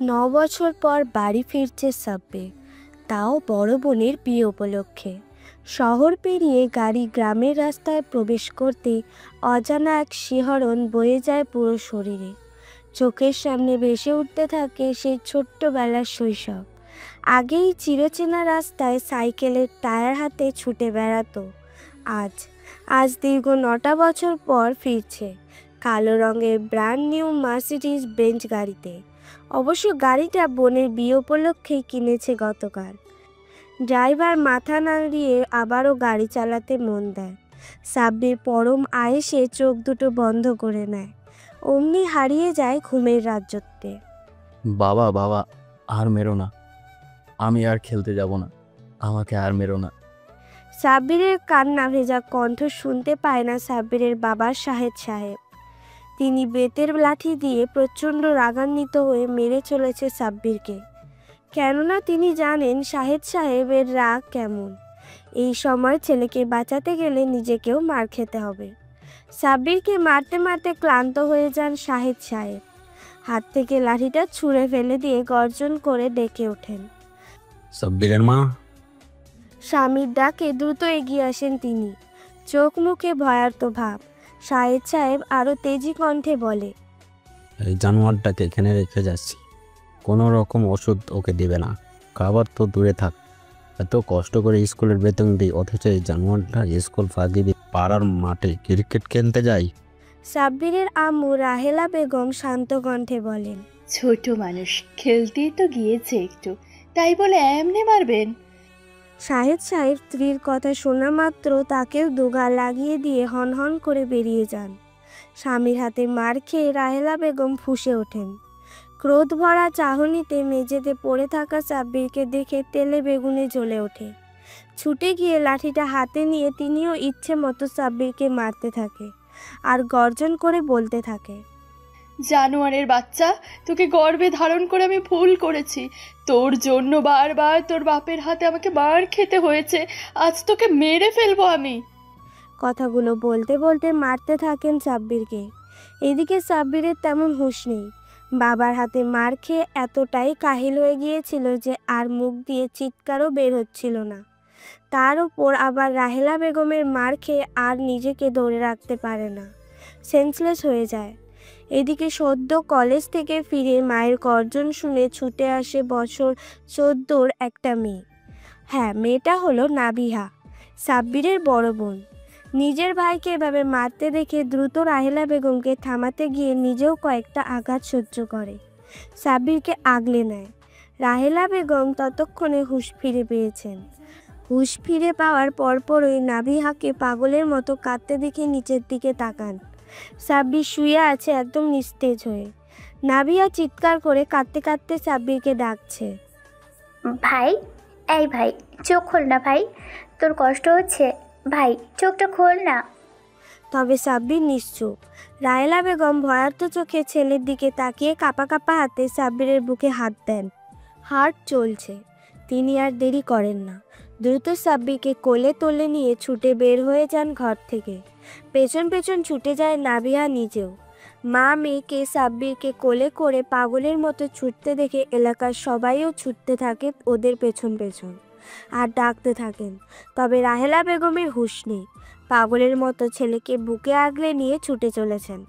৯ বছর পর বাড়ি ফিরছে সাব্বির, তাও বড় বোনের বিয়ে উপলক্ষে। শহর পেরিয়ে গাড়ি গ্রামের রাস্তায় প্রবেশ করতে অজানা এক শিহরণ বয়ে যায় পুরো শরীরে। চোখের সামনে ভেসে উঠতে থাকে সেই ছোট্টবেলার শৈশব। আগেই চিরচেনা রাস্তায় সাইকেলের টায়ার হাতে ছুটে বেড়াতো। আজ আজ দীর্ঘ ৯টা বছর পর ফিরছে কালো রঙের ব্র্যান্ড নিউ মার্সিডিজ বেঞ্চ গাড়িতে। অবশ্য গাড়িটা বোনের বিয়ে উপলক্ষেই কিনেছে গতকাল। ড্রাইভার মাথা নাড়িয়ে আবারও গাড়ি চালাতে মন দেয়। সাব্বির পরম আয়েসে চোখ দুটো বন্ধ করে নেয়। অমনি হারিয়ে যায় ঘুমের রাজ্যত্বে। বাবা বাবা, আর মেরো না, আমি আর খেলতে যাব না, আমাকে আর মেরো না। সাব্বিরের কান্না ভেজা কণ্ঠ শুনতে পায় না সাব্বিরের বাবা শাহেদ সাহেব। তিনি বেতের লাঠি দিয়ে প্রচণ্ড রাগান্বিত হয়ে মেরে চলেছে সাব্বিরকে। কেননা তিনি জানেন শাহেদ সাহেবের রাগ কেমন। এই সময় ছেলেকে বাঁচাতে গেলে নিজেকেও মার খেতে হবে। সাব্বিরকে মারতে মারতে ক্লান্ত হয়ে যান শাহেদ সাহেব। হাত থেকে লাঠিটা ছুঁড়ে ফেলে দিয়ে গর্জন করে ডেকে ওঠেন। সাব্বিরের মা। স্বামীর ডাকে দ্রুত এগিয়ে আসেন তিনি। চোখ মুখে ভয়ার্ত ভাব। শাহেদ সাহেব আরও তেজি কণ্ঠে বলে, এই জানোয়ারটাকে এখানে রেখে যাচ্ছি, কোনো রকম ওষুধ ওকে দিবে না, খাবার তো দূরে থাক। এত কষ্ট করে স্কুলের বেতন দিই, অথচ এই জানোয়ারটা স্কুল ফাঁকি দিয়ে পাড়ার মাঠে ক্রিকেট খেলতে যাই। সাব্বিরের আম্মু রাহেলা বেগম শান্ত কণ্ঠে বলেন, ছোট মানুষ, খেলতেই তো গিয়েছে একটু, তাই বলে এমনি মারবেন? শাহেদ সাহেব স্ত্রীর কথা শোনা মাত্র তাকেও দুগা লাগিয়ে দিয়ে হনহন করে বেরিয়ে যান। স্বামীর হাতে মার খেয়ে রাহেলা বেগম ফুঁসে ওঠেন। ক্রোধ ভরা চাহনিতে মেঝেতে পড়ে থাকা সাব্বিরকে দেখে তেলে বেগুনে জ্বলে ওঠে। ছুটে গিয়ে লাঠিটা হাতে নিয়ে তিনিও ইচ্ছে মতো সাব্বিরকে মারতে থাকে আর গর্জন করে বলতে থাকে, জানোয়ারের বাচ্চা, তোকে গর্ভে ধারণ করে আমি ভুল করেছি। তোর জন্য বারবার তোর বাপের হাতে আমাকে মার খেতে হয়েছে। আজ তোকে মেরে ফেলবো আমি। কথাগুলো বলতে বলতে মারতে থাকেন সাব্বিরকে। এদিকে সাব্বিরের তেমন হুঁশ নেই। বাবার হাতে মার খেয়ে এতটাই কাহিল হয়ে গিয়েছিল যে আর মুখ দিয়ে চিৎকারও বের হচ্ছিল না। তার উপর আবার রাহেলা বেগমের মার খেয়ে আর নিজেকে ধরে রাখতে পারে না, সেন্সলেস হয়ে যায়। এদিকে সদ্য কলেজ থেকে ফিরে মায়ের গর্জন শুনে ছুটে আসে বছর 14-র একটা মেয়ে। হ্যাঁ, মেয়েটা হলো নাবিহা, সাব্বিরের বড় বোন। নিজের ভাইকে এভাবে মারতে দেখে দ্রুত রাহেলা বেগমকে থামাতে গিয়ে নিজেও কয়েকটা আঘাত সহ্য করে সাব্বিরকে আগলে নেয়। রাহেলা বেগম ততক্ষণে হুঁশ ফিরে পেয়েছেন। হুঁশ ফিরে পাওয়ার পরপরই নাবিহাকে পাগলের মতো কাঁদতে দেখে নিচের দিকে তাকান। সাব্বির শুয়ে আছে একদম নিস্তেজ হয়ে। নাবিহা চিৎকার করে কাঁদতে কাঁদতে সাব্বিরকে ডাকছে, ভাই, এই ভাই, চোখ খোল না ভাই, তোর কষ্ট হচ্ছে ভাই, চোখটা খোল না। তবে সাব্বির নিশ্চুপ। রাহেলা বেগম ভয়ার্ত চোখে ছেলের দিকে তাকিয়ে কাঁপা কাঁপা হাতে সাব্বিরের বুকে হাত দেন। হার্ট চলছে। তিনি আর দেরি করেন না, দ্রুত সাব্বিরকে কোলে তুলে নিয়ে ছুটে বের হয়ে যান ঘর থেকে। পেছন পেছন ছুটে যায় নাবিহা নিজেও। মা মেয়েকে সাব্বিরকে কোলে করে পাগলের মতো ছুটতে দেখে এলাকার সবাইও ছুটতে থাকে ওদের পেছন পেছন আর ডাকতে থাকেন। তবে রাহেলা বেগমের হুঁশ নেই। পাগলের মতো ছেলেকে বুকে আগলে নিয়ে ছুটে চলেছেন।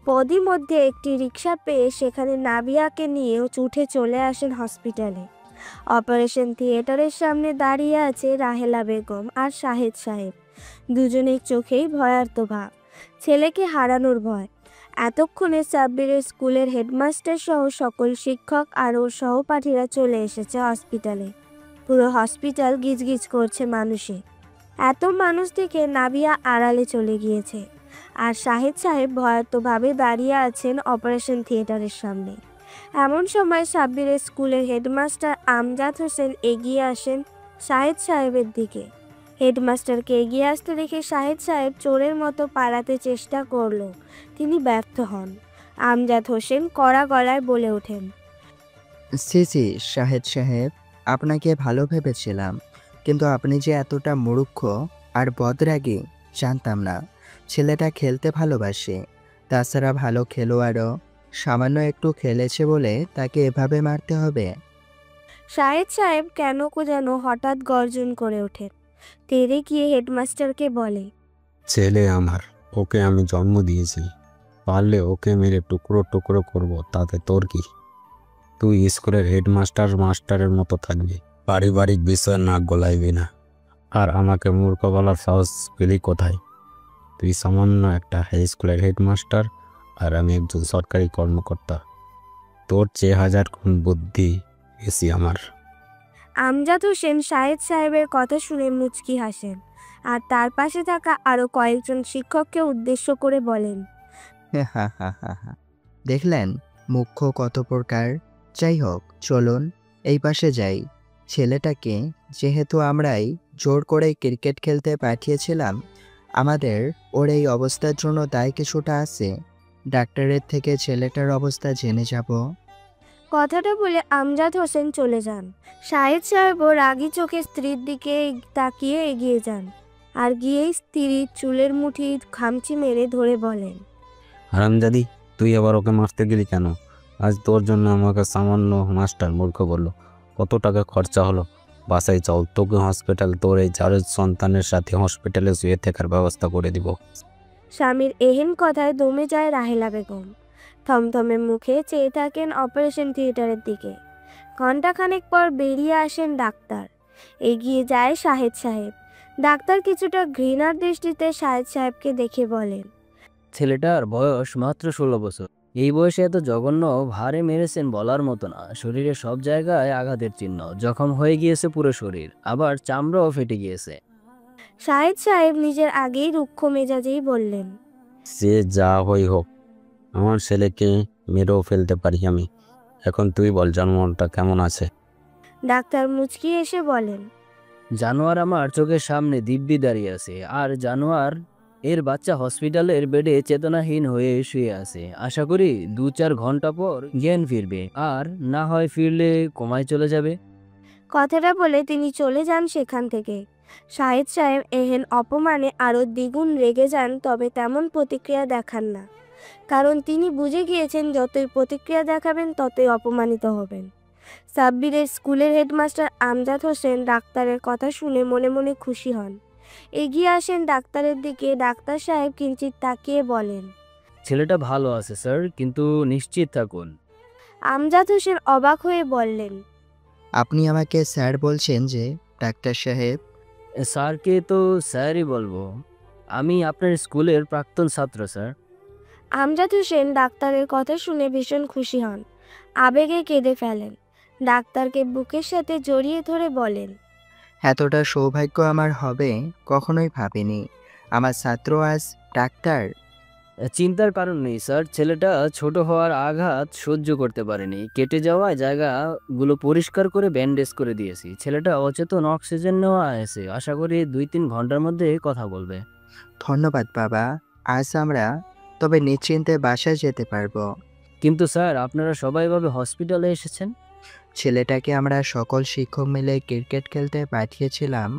পদী মধ্যে একটি রিক্সা পেয়ে সেখানে নাবিয়াকে নিয়েও উঠে চলে আসেন হসপিটালে। অপারেশন থিয়েটারের সামনে দাঁড়িয়ে আছে রাহেলা বেগম আর শাহেদ সাহেব। দুজনের চোখেই ভয়ার্ত ভাব, ছেলেকে হারানোর ভয়। এতক্ষণে সাব্বিরের স্কুলের হেডমাস্টার সহ সকল শিক্ষক আর ওর সহপাঠীরা চলে এসেছে হসপিটালে। পুরো হসপিটাল গিজগিজ করছে মানুষে। এত মানুষ দেখে নাবিয়া আড়ালে চলে গিয়েছে আর শাহেদ সাহেব ভয়ার্তভাবে দাঁড়িয়ে আছেন অপারেশন থিয়েটারের সামনে। এমন সময় সাব্বিরের স্কুলের হেডমাস্টার আমজাদ হোসেন এগিয়ে আসেন শাহেদ সাহেবের দিকে। হেডমাস্টারকে এগিয়ে আসতে দেখে শাহেদ সাহেব চোরের মতো পালাতে চেষ্টা করলো, তিনি ব্যর্থ হন। আমজাদ হোসেন কড়া গলায় বলে ওঠেন, জি জি শাহেদ সাহেব, আপনাকে ভালো ভেবেছিলাম, কিন্তু আপনি যে এতটা মূর্খ আর বদরাগী জানতাম না। ছেলেটা খেলতে ভালোবাসে, তাছাড়া ভালো খেলোয়াড়ও। সামান্য একটু খেলেছে বলে তাকে এভাবে মারতে হবে? শাহেদ সাহেব কেন যেন হঠাৎ গর্জন করে ওঠেন। তেরে গিয়ে হেডমাস্টারকে বলে, ছেলে আমার, ওকে আমি জন্ম দিয়েছি, পারলে ওকে মেরে টুকরো টুকরো করব, তাতে তোর কি? তুই স্কুলের মাস্টারের মতো থাকবি, পারিবারিক বিষয় নাক গলাইবি না। আর আমাকে মূর্খ বলার সাহস পেলি কোথায়? তুই সামান্য একটা হাই স্কুলের হেডমাস্টার, আর আমি একজন সরকারি কর্মকর্তা। তোর চেয়ে হাজার গুণ বুদ্ধি বেশি আমার। আমজাদ হোসেন শাহেদ সাহেবের কথা শুনে মুচকি হাসেন আর তার পাশে থাকা আরো কয়েকজন শিক্ষককে উদ্দেশ্য করে বলেন, হা হা হা হা। দেখলেন মুখ্য কত প্রকার। যাই হোক, চলুন এই পাশে যাই। ছেলেটাকে যেহেতু আমরাই জোর করে ক্রিকেট খেলতে পাঠিয়েছিলাম, আমাদের ওর এই অবস্থার জন্য দায় কিছুটা আছে। ডাক্তারের থেকে ছেলেটার অবস্থা জেনে যাব। কথাটা বলে আমজাদ হোসেন চলে যান। শাহেদ সাহেবও রাগী চোখে স্ত্রীর দিকে তাকিয়ে এগিয়ে যান আর গিয়েই স্ত্রীর চুলের মুঠি খামচি মেরে ধরে বলেন, হারামজাদি, তুই আবার ওকে মারতে গেলি কেন? আজ তোর জন্য আমাকে সামান্য মাস্টার মূর্খ বললো। কত টাকা খরচা হলো? বাসায় চল, তোকে হসপিটাল, তোর এই চার সন্তানের সাথে হসপিটালে শুয়ে থাকার ব্যবস্থা করে দিব। স্বামীর এহেন কথায় দমে যায় রাহেলা বেগম। থমথমে মুখে চেয়ে থাকেন অপারেশন থিয়েটারের দিকে। ঘণ্টাখানেক পর বেরিয়ে আসেন ডাক্তার। এগিয়ে যায় শাহেদ সাহেব। ডাক্তার কিছুটা ঘৃণার দৃষ্টিতে শাহেদ সাহেবকে দেখে বলেন, ছেলেটার বয়স মাত্র 16 বছর। এই বয়সে এত জঘন্য ভারে মেরেছেন বলার মতো না। শরীরে সব জায়গায় আঘাতের চিহ্ন, জখম হয়ে গিয়েছে পুরো শরীর, আবার চামড়াও ফেটে গিয়েছে। শাহেদ সাহেব নিজের আগেই রুক্ষ মেজাজেই বললেন, সে যা হই হোক, আমার ছেলেকে মেরেও ফেলতে পারি আমি। এখন তুই বল, জানোয়ারটা কেমন আছে? ডাক্তার মুচকি এসে বলেন, জানোয়ার আমার চোখের সামনে দিব্যি দাঁড়িয়ে আছে, আর জানোয়ার এর বাচ্চা হসপিটালের বেডে চেতনাহীন হয়ে শুয়ে আছে। আশা করি 2-4 ঘন্টা পর জ্ঞান ফিরবে, আর না হয় ফিরলে কোমায় চলে যাবে। কথাটা বলে তিনি চলে যান সেখান থেকে। শাহেদ সাহেব এহেন অপমানে আরও দ্বিগুণ রেগে যান, তবে তেমন প্রতিক্রিয়া দেখান না, কারণ তিনি বুঝে গিয়েছেন যতই প্রতিক্রিয়া দেখাবেন ততই অপমানিত হবেন। সাব্বিরের স্কুলের হেডমাস্টার আমজাদ হোসেন ডাক্তারের কথা শুনে মনে মনে খুশি হন। এগিয়ে আসেন ডাক্তারের দিকে। ডাক্তার সাহেব কিঞ্চিত তাকিয়ে বলেন, ছেলেটা ভালো আছে স্যার, কিন্তু নিশ্চিত থাকুন। আমজাদ হোসেন অবাক হয়ে বললেন, আপনি আমাকে স্যার বলছেন যে? ডাক্তার সাহেব, স্যারকে তো স্যারই বলবো। আমি আপনার স্কুলের প্রাক্তন ছাত্র স্যার। আমজাদ হোসেন ডাক্তারের কথা শুনে ভীষণ খুশি হন, আবেগে কেঁদে ফেলেন। ডাক্তারকে বুকের সাথে জড়িয়ে ধরে বলেন, এতটা সৌভাগ্য আমার হবে কখনোই ভাবিনি। আমার ছাত্র আজ ডাক্তার। চিন্তার কারণ নেই স্যার, ছেলেটা ছোট হওয়ার আঘাত সহ্য করতে পারেনি। কেটে যাওয়া জায়গাগুলো পরিষ্কার করে ব্যান্ডেজ করে দিয়েছি। ছেলেটা অচেতন, অক্সিজেন নেওয়া আছে। আশা করি 2-3 ঘন্টার মধ্যে কথা বলবে। ধন্যবাদ বাবা। আজ আমরা তবে নিশ্চিন্তে বাসায় যেতে পারবো। কিন্তু স্যার, আপনারা সবাই ভাবে হসপিটালে এসেছেন। ছেলেটাকে আমরা সকল শিক্ষক মিলে ক্রিকেট খেলতে পাঠিয়েছিলাম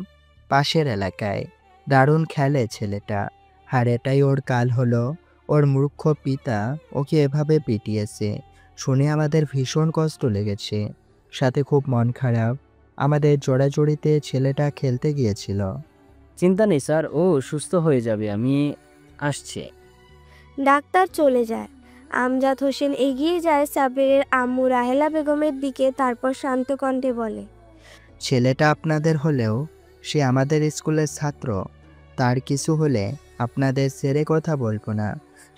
পাশের এলাকায়। দারুণ খেলে ছেলেটা, আর এটাই ওর কাল হলো। ওর মূর্খ পিতা ওকে এভাবে পিটিয়েছে শুনে আমাদের ভীষণ কষ্ট লেগেছে, সাথে খুব মন খারাপ। আমাদের জোড়াজোড়িতে ছেলেটা খেলতে গিয়েছিল। চিন্তা নেই স্যার, ও সুস্থ হয়ে যাবে, আমি আসছি। ডাক্তার চলে যায়। আমজাদ হোসেন এগিয়ে যায় সাব্বিরের আম্মু রাহেলা বেগমের দিকে। তারপর শান্ত কণ্ঠে বলে, ছেলেটা আপনাদের হলেও সে আমাদের স্কুলের ছাত্র। তার কিছু হলে আপনাদের ছেড়ে কথা বলবো না।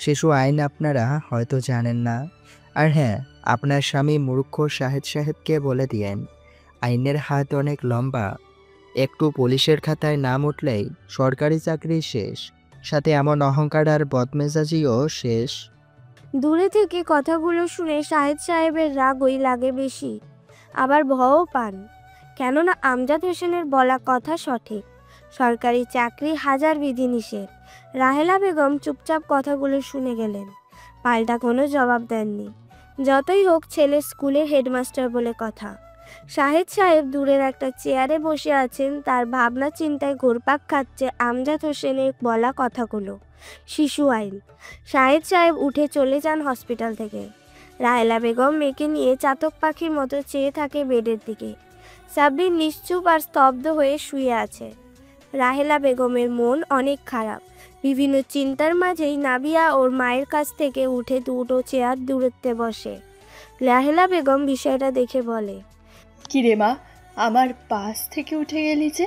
শিশু আইন আপনারা হয়তো জানেন না। আর হ্যাঁ, আপনার স্বামী মূর্খ শাহেদ সাহেবকে বলে দিয়েন, আইনের হাত অনেক লম্বা। একটু পুলিশের খাতায় নাম উঠলেই সরকারি চাকরি শেষ, সাথে এমন অহংকার আর বদমেজাজিও শেষ। দূরে থেকে কথাগুলো শুনে শাহেদ সাহেবের রাগই লাগে বেশি, আবার ভয়ও পান। কেননা আমজাদ হোসেনের বলা কথা সঠিক। সরকারি চাকরি হাজার বিধিনিষেধ। রাহেলা বেগম চুপচাপ কথাগুলো শুনে গেলেন, পাল্টা কোনো জবাব দেননি। যতই হোক ছেলে স্কুলের হেডমাস্টার বলে কথা। শাহেদ সাহেব দূরের একটা চেয়ারে বসে আছেন, তার ভাবনা চিন্তায় ঘুরপাক খাচ্ছে আমজাদ হোসেনের বলা কথাগুলো। শিশু আইন। শাহেদ সাহেব উঠে চলে যান হসপিটাল থেকে। রাহেলা বেগম মেয়েকে নিয়ে চাতক পাখির মতো চেয়ে থাকে বেডের দিকে। সাব্বির নিশ্চুপ আর স্তব্ধ হয়ে শুয়ে আছে। রাহেলা বেগমের মন অনেক খারাপ। বিভিন্ন চিন্তার মাঝেই নাবিয়া ওর মায়ের কাছ থেকে উঠে দুটো চেয়ার দূরত্বে বসে। রাহেলা বেগম বিষয়টা দেখে বলে, কিরে মা, আমার পাশ থেকে উঠে গেলি যে?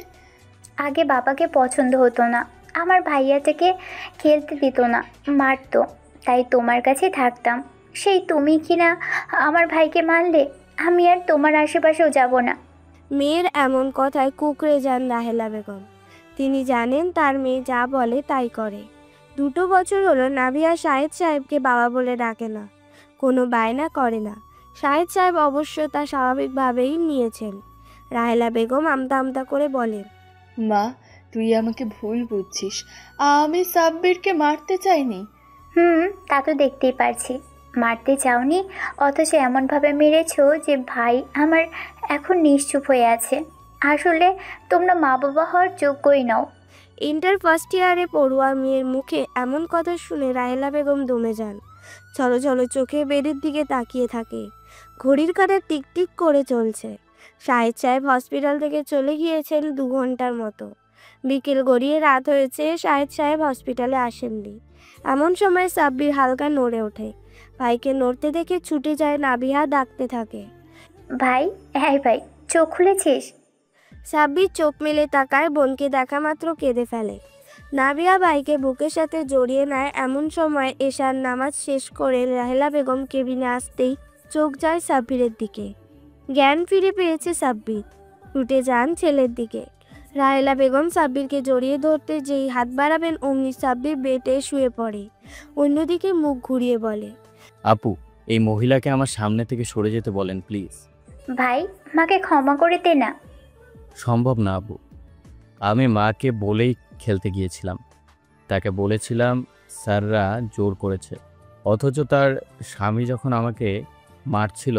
আগে বাবাকে পছন্দ হতো না, আমার ভাইয়াটাকে খেলতে দিত না, মারতো, তাই তোমার কাছে থাকতাম। সেই তুমি কি না আমার ভাইকে মারলে, আমি আর তোমার আশেপাশেও যাব না। মেয়ের এমন কথায় কুঁকড়ে যান রাহেলা বেগম। তিনি জানেন তার মেয়ে যা বলে তাই করে। 2 বছর হলো নাবিয়া শাহেদ সাহেবকে বাবা বলে ডাকে না, কোনো বায়না করে না। শাহেদ সাহেব অবশ্য তা স্বাভাবিকভাবেই নিয়েছেন। রাহেলা বেগম আমতা আমতা করে বলেন, মা, তুই আমাকে ভুল বুঝছিস, আমি সাব্বিরকে মারতে চাইনি। তা তো দেখতেই পারছি, মারতে চাওনি, অথচ এমনভাবে মেরেছো যে ভাই আমার এখন নিশ্চুপ হয়ে আছে। আসলে তোমরা মা বাবা হওয়ার যোগ্যই নাও। ইন্টার ফার্স্ট ইয়ারে পড়ুয়া মেয়ের মুখে এমন কথা শুনে রাহেলা বেগম দমে যান। ছলো ছলো চোখে বেডের দিকে তাকিয়ে থাকে। ঘড়ির কাঁটা টিকটিক করে চলছে। শাহেদ সাহেব হসপিটাল থেকে চলে গিয়েছেন 2 ঘন্টার মতো। বিকেল গড়িয়ে রাত হয়েছে, শাহেদ সাহেব হসপিটালে আসেননি। এমন সময় সাব্বির হালকা নড়ে ওঠে। ভাইকে নড়তে দেখে ছুটে যায় নাবিহা, ডাকতে থাকে, ভাই, হ্যাঁ ভাই, চোখ খুলেছিস? সাব্বির চোখ মেলে তাকায়, বোনকে দেখা মাত্র কেঁদে ফেলে। নাবিয়া ভাইকে বুকের সাথে জড়িয়ে নেয়। এমন সময় এশার নামাজ শেষ করে রাহেলা বেগম কেবিনে আসতেই চোখ যায় সাব্বিরের দিকে। জ্ঞান ফিরে পেয়েছে সাব্বির। উঠে যান ছেলের দিকে। রাহেলা বেগম সাব্বিরকে জড়িয়ে ধরতে যেই হাত বাড়াবেন অমনি সাব্বির বেডে শুয়ে পড়ে। অন্যদিকে মুখ ঘুরিয়ে বলে, আপু, এই মহিলাকে আমার সামনে থেকে সরে যেতে বলেন প্লিজ। ভাই, মাকে ক্ষমা করে দে না। সম্ভব না আপু, আমি মাকে বলেই খেলতে গিয়েছিলাম। তাকে বলেছিলাম স্যাররা জোর করেছে, অথচ তার স্বামী যখন আমাকে মারছিল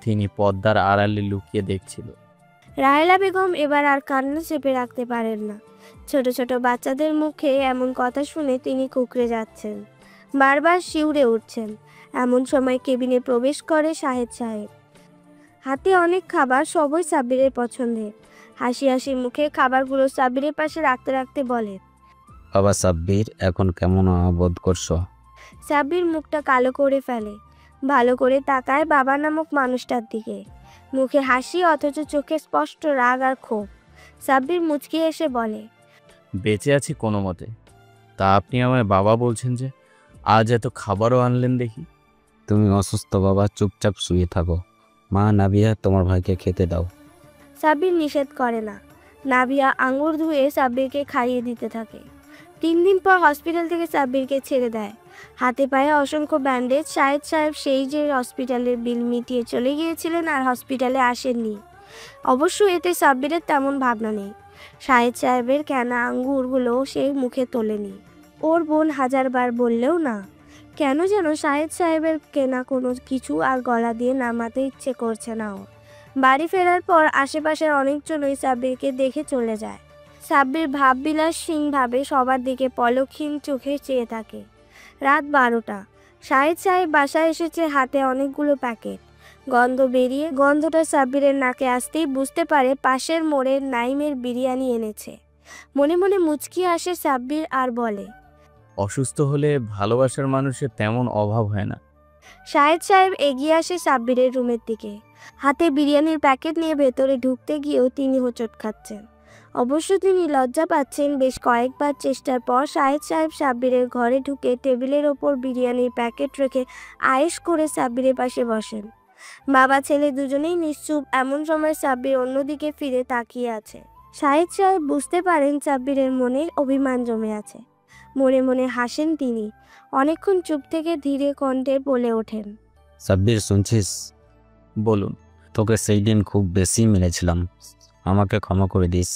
তিনি পর্দার আড়ালে লুকিয়ে দেখছিল। রাহেলা বেগম এবার আর কান্না চেপে রাখতে পারেন না। ছোট ছোট বাচ্চাদের মুখে এমন কথা শুনে তিনি কুঁকড়ে যাচ্ছেন, বারবার শিউরে উঠছেন। এমন সময় কেবিনে প্রবেশ করে শাহেদ সাহেব। হাতে অনেক খাবার, সবই সাব্বিরের পছন্দের। হাসি হাসি মুখে খাবারগুলো সাব্বিরের পাশে রাখতে রাখতে বলে, বাবা সাব্বির, এখন কেমন বোধ করছো? সাব্বির মুখটা কালো করে ফেলে। ভালো করে তাকায় বাবা নামক মানুষটার দিকে। মুখে হাসি, অথচ চোখে স্পষ্ট রাগ আর ক্ষোভ। সাব্বির মুচকি এসে বলে, বেঁচে আছি কোনো মতে, তা আপনি আমায় বাবা বলছেন যে? আজ এত খাবারও আনলেন দেখি। তুমি অসুস্থ বাবা, চুপচাপ শুয়ে থাকো। মা, নাবিয়া, তোমার ভাইকে খেতে দাও। সাব্বির নিষেধ করে না। নাবিয়া আঙুর ধুয়ে সাব্বিরকে খাইয়ে দিতে থাকে। 3 দিন পর হসপিটাল থেকে সাব্বিরকে ছেড়ে দেয়। হাতে পায়ে অসংখ্য ব্যান্ডেজ। শাহেদ সাহেব সেই যে হসপিটালের বিল মিটিয়ে চলে গিয়েছিলেন আর হসপিটালে আসেননি। অবশ্য এতে সাব্বিরের তেমন ভাবনা নেই। শাহেদ সাহেবের কেনা আঙ্গুরগুলো সে মুখে তোলেনি। ওর বোন 1000বার বললেও না। কেন যেন শাহেদ সাহেবের কেনা কোনো কিছু আর গলা দিয়ে নামাতে ইচ্ছে করছে না ওর। বাড়ি ফেরার পর আশেপাশের অনেকজনই সাব্বিরকে দেখে চলে যায়। সাব্বির ভাববিলাসহীনভাবে সবার দিকে পলকহীন চোখে চেয়ে থাকে। রাত 12টা। শাহেদ সাহেব বাসায় এসেছে, হাতে অনেকগুলো প্যাকেট। গন্ধটা সাব্বিরের নাকে আসতেই বুঝতে পারে পাশের মোড়ের নাইমের বিরিয়ানি এনেছে। মনে মনে মুচকি আসে সাব্বির আর বলে, অসুস্থ হলে ভালোবাসার মানুষের তেমন অভাব হয় না। শাহেদ সাহেব এগিয়ে আসে সাব্বিরের রুমের দিকে। হাতে বিরিয়ানির প্যাকেট নিয়ে ভেতরে ঢুকতে গিয়েও তিনি হোঁচট খাচ্ছেন। অবশ্য তিনি লজ্জা পাচ্ছেন। বেশ কয়েকবার চেষ্টার পর শাহেদ সাহেব সাব্বিরের ঘরে ঢুকে টেবিলের ওপর বিরিয়ানির প্যাকেট রেখে আয়েশ করে সাব্বিরের পাশে বসেন। বাবা ছেলে দুজনেই নিশ্চুপ। এমন সময় সাব্বির অন্যদিকে ফিরে তাকিয়ে আছে। শাহেদ সাহেব বুঝতে পারেন সাব্বিরের মনে অভিমান জমে আছে। মনে মনে হাসেন তিনি। অনেকক্ষণ চুপ থেকে ধীরে কণ্ঠে বলে ওঠেন, সাব্বির, শুনছিস? বলুন। তোকে সেই দিন খুব বেশি মেরেছিলাম, আমাকে ক্ষমা করে দিস।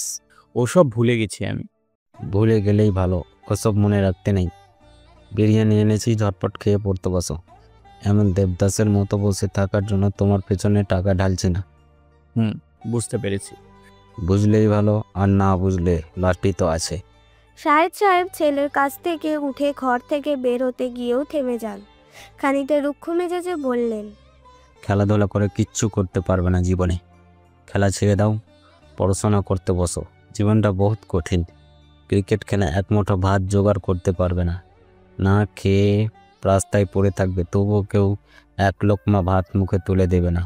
ওসব ভুলে গেছি আমি। ভুলে গেলেই ভালো, ওসব মনে রাখতে নেই। বিরিয়ানি এনেছি, ঝটপট খেয়ে পড়তে বসো। এমন দেবদাসের মতো বসে থাকার জন্য তোমার পেছনে টাকা ঢালছি না। বুঝতে পেরেছি। বুঝলেই ভালো, আর না বুঝলে লাঠি তো আছে। শাহেদ সাহেব ছেলের কাছ থেকে উঠে ঘর থেকে বের হতে গিয়েও থেমে যান। খানিকটা রুক্ষ মেজাজে বললেন, খেলাধুলা করে কিচ্ছু করতে পারবে না জীবনে। খেলা ছেড়ে দাও, পড়াশোনা করতে বসো। জীবনটা বহুত কঠিন। ক্রিকেট খেলে এক মুঠো ভাত জোগাড় করতে পারবে না, না খেয়ে রাস্তায় পড়ে থাকবে, তবুও কেউ এক লোকমা ভাত মুখে তুলে দেবে না।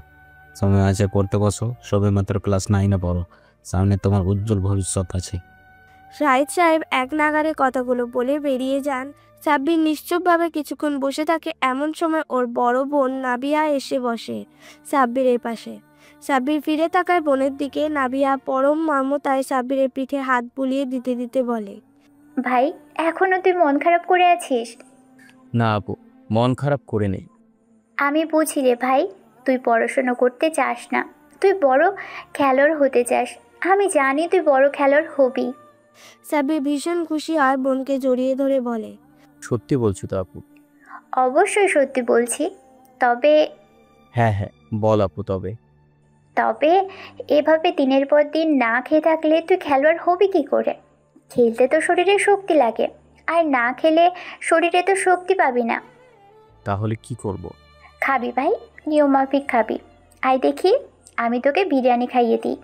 সময় আছে, পড়তে বসো। সবে মাত্র ক্লাস 9-এ পড়ো, সামনে তোমার উজ্জ্বল ভবিষ্যৎ আছে। রাহিত সাহেব এক নাগারে কথাগুলো বলে বেরিয়ে যান। সাব্বির নিশ্চুপভাবে কিছুক্ষণ বসে থাকে। এমন সময় ওর বড় বোন নাবিয়া এসে বসে সাব্বিরের পাশে। সাব্বির ফিরে তাকায় বোনের দিকে। নাবিয়া পরম মমতায় সাব্বিরের পিঠে হাত বুলিয়ে দিতে দিতে বলে, ভাই, এখনো তুই মন খারাপ করে আছিস? না আপু, মন খারাপ করে নেই। আমি বুঝি রে ভাই, তুই পড়াশোনা করতে চাস না, তুই বড় খেলোয়াড় হতে চাস। আমি জানি তুই বড় খেলোয়াড় হবি। সাব্বির ভীষণ খুশি হয়, বোনকে জড়িয়ে ধরে বলে, সত্যি বলছো তো আপু? অবশ্যই সত্যি বলছি। তবে হ্যাঁ হ্যাঁ, বল আপু। তবে তবে এভাবে দিনের পর দিন না খেয়ে থাকলে তুই খেলোয়াড় হবি কি করে? খেলতে তো শরীরে শক্তি লাগে, আর না খেলে শরীরে তো শক্তি পাবি না। তাহলে কি করব? খাবি ভাই, নিয়মমাফিক খাবি। আয় দেখি, আমি তোকে বিরিয়ানি খাইয়ে দিই।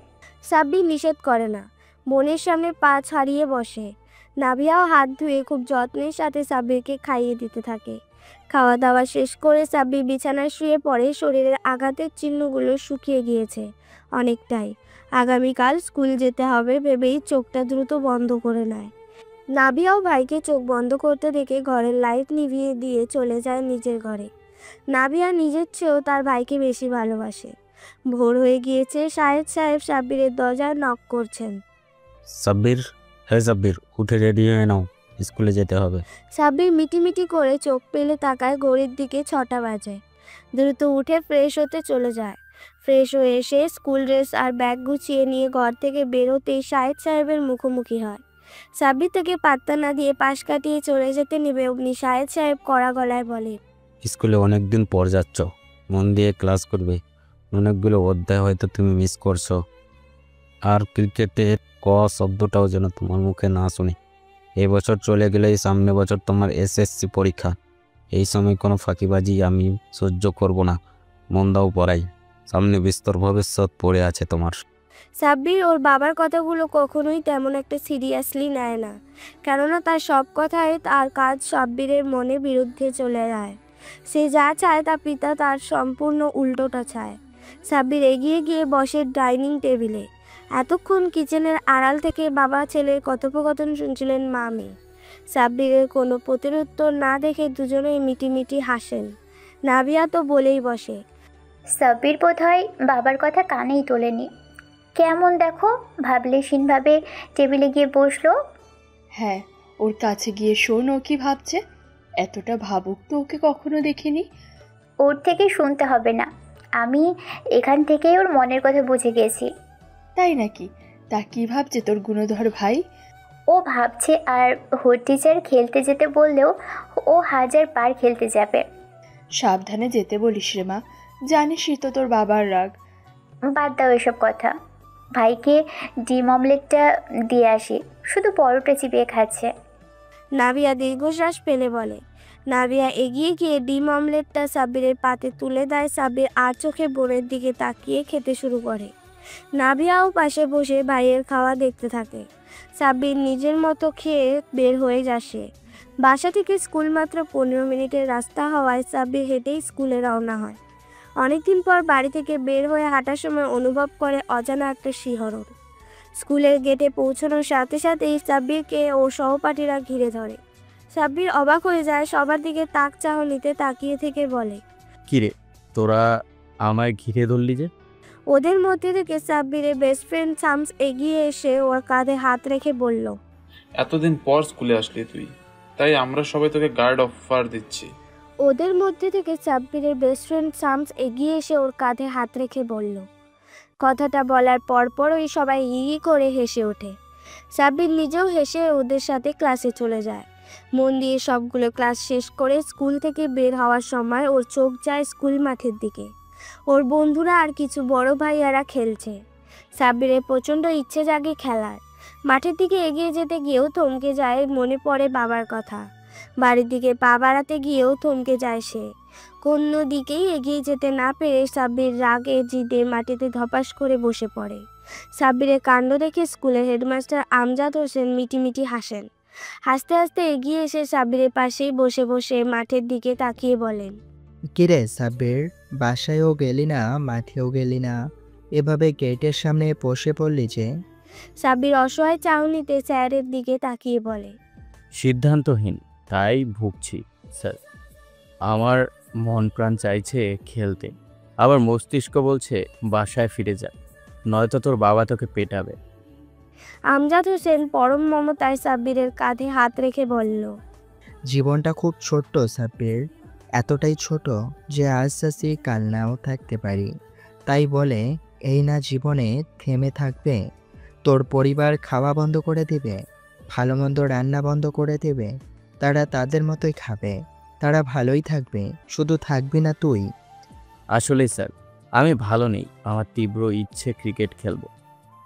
সাব্বির নিষেধ করে না, বোনের সামনে পা ছাড়িয়ে বসে। নাবিয়াও হাত ধুয়ে খুব যত্নের সাথে সাব্বিরকে খাইয়ে দিতে থাকে। খাওয়া দাওয়া শেষ করে সাব্বির বিছানায় শুয়ে পড়ে। শরীরের আঘাতের চিহ্নগুলো শুকিয়ে গিয়েছে অনেকটাই। আগামীকাল স্কুল যেতে হবে ভেবেই চোখটা দ্রুত বন্ধ করে নেয়। নাবিয়াও ভাইকে চোখ বন্ধ করতে দেখে ঘরের লাইট নিভিয়ে দিয়ে চলে যায় নিজের ঘরে। নাবিয়া নিজের চেয়েও তার ভাইকে বেশি ভালোবাসে। ভোর হয়ে গিয়েছে। শাহেদ সাহেব সাব্বিরের দরজায় নক করছেন। সাব্বির, হ্যাঁ সাব্বির, উঠে রেডি হয়ে নাও, স্কুলে যেতে হবে। সাব্বির মিটিমিটি করে চোখ পেলে তাকায়, ঘড়ির দিকে 6টা বাজে। দ্রুত উঠে ফ্রেশ হতে চলে যায়। ফ্রেশ হয়ে এসে স্কুল ড্রেস আর ব্যাগ গুছিয়ে নিয়ে ঘর থেকে বেরোতেই শাহেদ সাহেবের মুখোমুখি হয়। সাব্বির থেকে পাত্তা না দিয়ে পাশ কাটিয়ে চলে যেতে নেবে অমনি শাহেদ সাহেব কড়া গলায় বলে, স্কুলে অনেক দিন পর যাচ্ছ, মন দিয়ে ক্লাস করবে। অনেকগুলো অধ্যায় হয়তো তুমি মিস করছো। আর ক্রিকেটের ক শব্দটাও যেন তোমার মুখে না শুনি। এই বছর চলে গেলেই সামনে বছর তোমার এসএসসি পরীক্ষা। এই সময় কোনো ফাঁকিবাজি আমি সহ্য করব না। মন দাও পড়াই, সামনে বিস্তর ভবিষ্যৎ পড়ে আছে তোমার। সাব্বির ওর বাবার কথাগুলো কখনোই তেমন একটা সিরিয়াসলি নেয় না, কেননা তার সব কথাই তার কাজ সাব্বিরের মনে বিরুদ্ধে চলে যায়। সে যা চায় তা পিতা তার সম্পূর্ণ উল্টোটা চায়। সাব্বির এগিয়ে গিয়ে বসে ডাইনিং টেবিলে। এতক্ষণ কিচেনের আড়াল থেকে বাবা ছেলের কথোপকথন শুনছিলেন মা মেয়ে। সাব্বিরের কোনো প্রতিউত্তর না দেখে দুজনেই মিটিমিটি হাসেন। নাবিয়া তো বলেই বসে, সাব্বির বোধহয় বাবার কথা কানেই তোলেনি। কেমন দেখো, ভাবলেশীনভাবে টেবিলে গিয়ে বসলো। হ্যাঁ, ওর কাছে গিয়ে শোন ও কি ভাবছে। এতটা ভাবুক তো ওকে কখনো দেখিনি। ওর থেকে শুনতে হবে না, আমি এখান থেকেই ওর মনের কথা বুঝে গেছি। তাই নাকি? তা কি ভাবছে তোর গুণধর ভাই? ও ভাবছে আর হোর টিচার খেলতে যেতে বললেও ও 1000 বার খেলতে যাবে। সাবধানে যেতে বলিস রে মা, জানিসই তো তোর বাবার রাগ। বাদ দাও এসব কথা। ভাইকে ডিম অমলেটটা দিয়ে আসি, শুধু পরোটা চিবিয়ে খাচ্ছে। নাবিয়া দীর্ঘশ্বাস ফেলে বলে। নাবিয়া এগিয়ে গিয়ে ডিম অমলেটটা সাব্বিরের পাতে তুলে দেয়। সাব্বির আর চোখে বোনের দিকে তাকিয়ে খেতে শুরু করে। নাবিয়াও পাশে বসে ভাইয়ের খাওয়া দেখতে থাকে। সাব্বির নিজের মতো খেয়ে বের হয়ে আসে। বাসা থেকে স্কুল মাত্র 15 মিনিটের রাস্তা হওয়ায় সাব্বির হেঁটেই স্কুলে রওনা হয়। অনেকদিন পর বাড়ি থেকে বের হয়ে হাঁটার সময় অনুভব করে অজানা একটা শিহরণ। স্কুলের গেটে পৌঁছানোর সাথে সাথেই সাব্বিরকে ও সহপাঠীরা ঘিরে ধরে। সাব্বির অবাক হয়ে যায়, সবার দিকে তাক চাহনিতে তাকিয়ে থেকে বলে, কিরে, তোরা আমায় ঘিরে ধরলি যে? ওদের মধ্যে থেকে সাব্বিরের বেস্ট ফ্রেন্ড শামস এগিয়ে এসে ওর কাঁধে হাত রেখে বলল, এতদিন পর স্কুলে আসলি তুই, তাই আমরা সবাই তোকে গার্ড অফার দিচ্ছি। ওদের মধ্যে থেকে সাব্বিরের বেস্ট ফ্রেন্ড শামস এগিয়ে এসে ওর কাঁধে হাত রেখে বলল। কথাটা বলার পরপরই সবাই ই করে হেসে ওঠে। সাব্বির নিজেও হেসে ওদের সাথে ক্লাসে চলে যায়। মন দিয়ে সবগুলো ক্লাস শেষ করে স্কুল থেকে বের হওয়ার সময় ওর চোখ যায় স্কুল মাঠের দিকে। ওর বন্ধুরা আর কিছু বড় ভাইয়ারা খেলছে। সাব্বিরের প্রচণ্ড ইচ্ছে জাগে খেলার। মাঠের দিকে এগিয়ে যেতে গিয়েও থমকে যায়, মনে পড়ে বাবার কথা। বাড়ির দিকে পা বাড়াতে গিয়েও থমকে যায় সে। কোনো দিকেই এগিয়ে যেতে না পেরে সাব্বির রাগে জিদে মাটিতে ধপাস করে বসে পড়ে। সাব্বিরের কাণ্ড দেখে স্কুলের হেডমাস্টার আমজাদ হোসেন মিটিমিটি হাসেন। হাসতে হাসতে এগিয়ে এসে সাব্বিরের পাশেই বসে বসে মাঠের দিকে তাকিয়ে বলেন, কিরে সাব্বির, বাসায়ও গেলি না, মাঠেও গেলি না, এভাবে গেটের সামনে বসে পড়লি যে? সাব্বির অসহায় চাহনিতে স্যারের দিকে তাকিয়ে বলে, সিদ্ধান্তহীন, তাই ভুগছি স্যার। আমার মন প্রাণ চাইছে খেলতে, আবার মস্তিষ্ক বলছে বাসায় ফিরে যা, নয়তো তোর বাবা তোকে পেটাবে। আমজাদ হোসেন পরম মমতায় সাব্বিরের কাঁধে হাত রেখে বলল, জীবনটা খুব ছোট্ট সাব্বির, এতটাই ছোট যে আজ আছি কাল নাও থাকতে পারি। তাই বলে এই না জীবনে থেমে থাকবে। তোর পরিবার খাওয়া বন্ধ করে দিবে, ভালো মন্দ রান্না বন্ধ করে দেবে, তারা তাদের মতোই খাবে, তারা ভালোই থাকবে, শুধু থাকবি না তুই। আসলে স্যার, আমি ভালো নেই। আমার তীব্র ইচ্ছে ক্রিকেট খেলবো,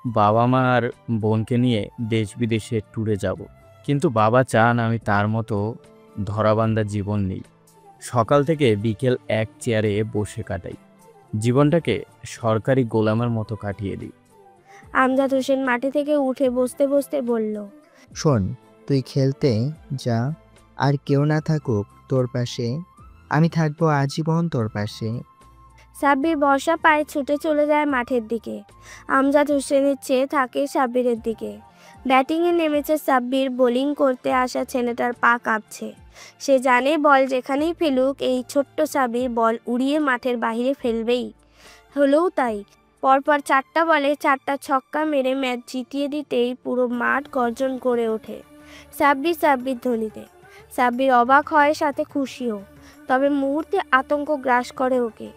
বাবা মা আর বোনকে নিয়ে দেশ বিদেশে ট্যুরে যাব, কিন্তু বাবা চান আমি তার মতো ধরাবান্ধা জীবন নেই। সকাল থেকে বিকেল এক চেয়ারে বসে কাটাই, জীবনটাকে সরকারি গোলামের মতো কাটিয়ে দিই। আমজাদ হোসেন মাটি থেকে উঠে বসতে বসতে বলল, শোন, তুই খেলতে যা, আর কেউ না থাকুক তোর পাশে, আমি থাকবো আজীবন তোর পাশে। সাব্বির বর্ষা পায়ে ছুটে চলে যায় মাঠের দিকে। আমজাদ হোসেনের চেয়ে থাকে সাব্বিরের দিকে। ব্যাটিংয়ে নেমেছে সাব্বির, বোলিং করতে আসা ছেলেটার পা কাঁপছে। সে জানে বল যেখানেই ফেলুক এই ছোট্ট সাব্বির বল উড়িয়ে মাঠের বাইরে ফেলবেই। হলেও তাই, পরপর 4টা বলে 4টা ছক্কা মেরে ম্যাচ জিতিয়ে দিতেই পুরো মাঠ গর্জন করে ওঠে সাব্বির সাব্বির ধ্বনিতে। সাব্বির অবাক হয়, সাথে খুশিও, তবে মুহূর্তে আতঙ্ক গ্রাস করে ওকে।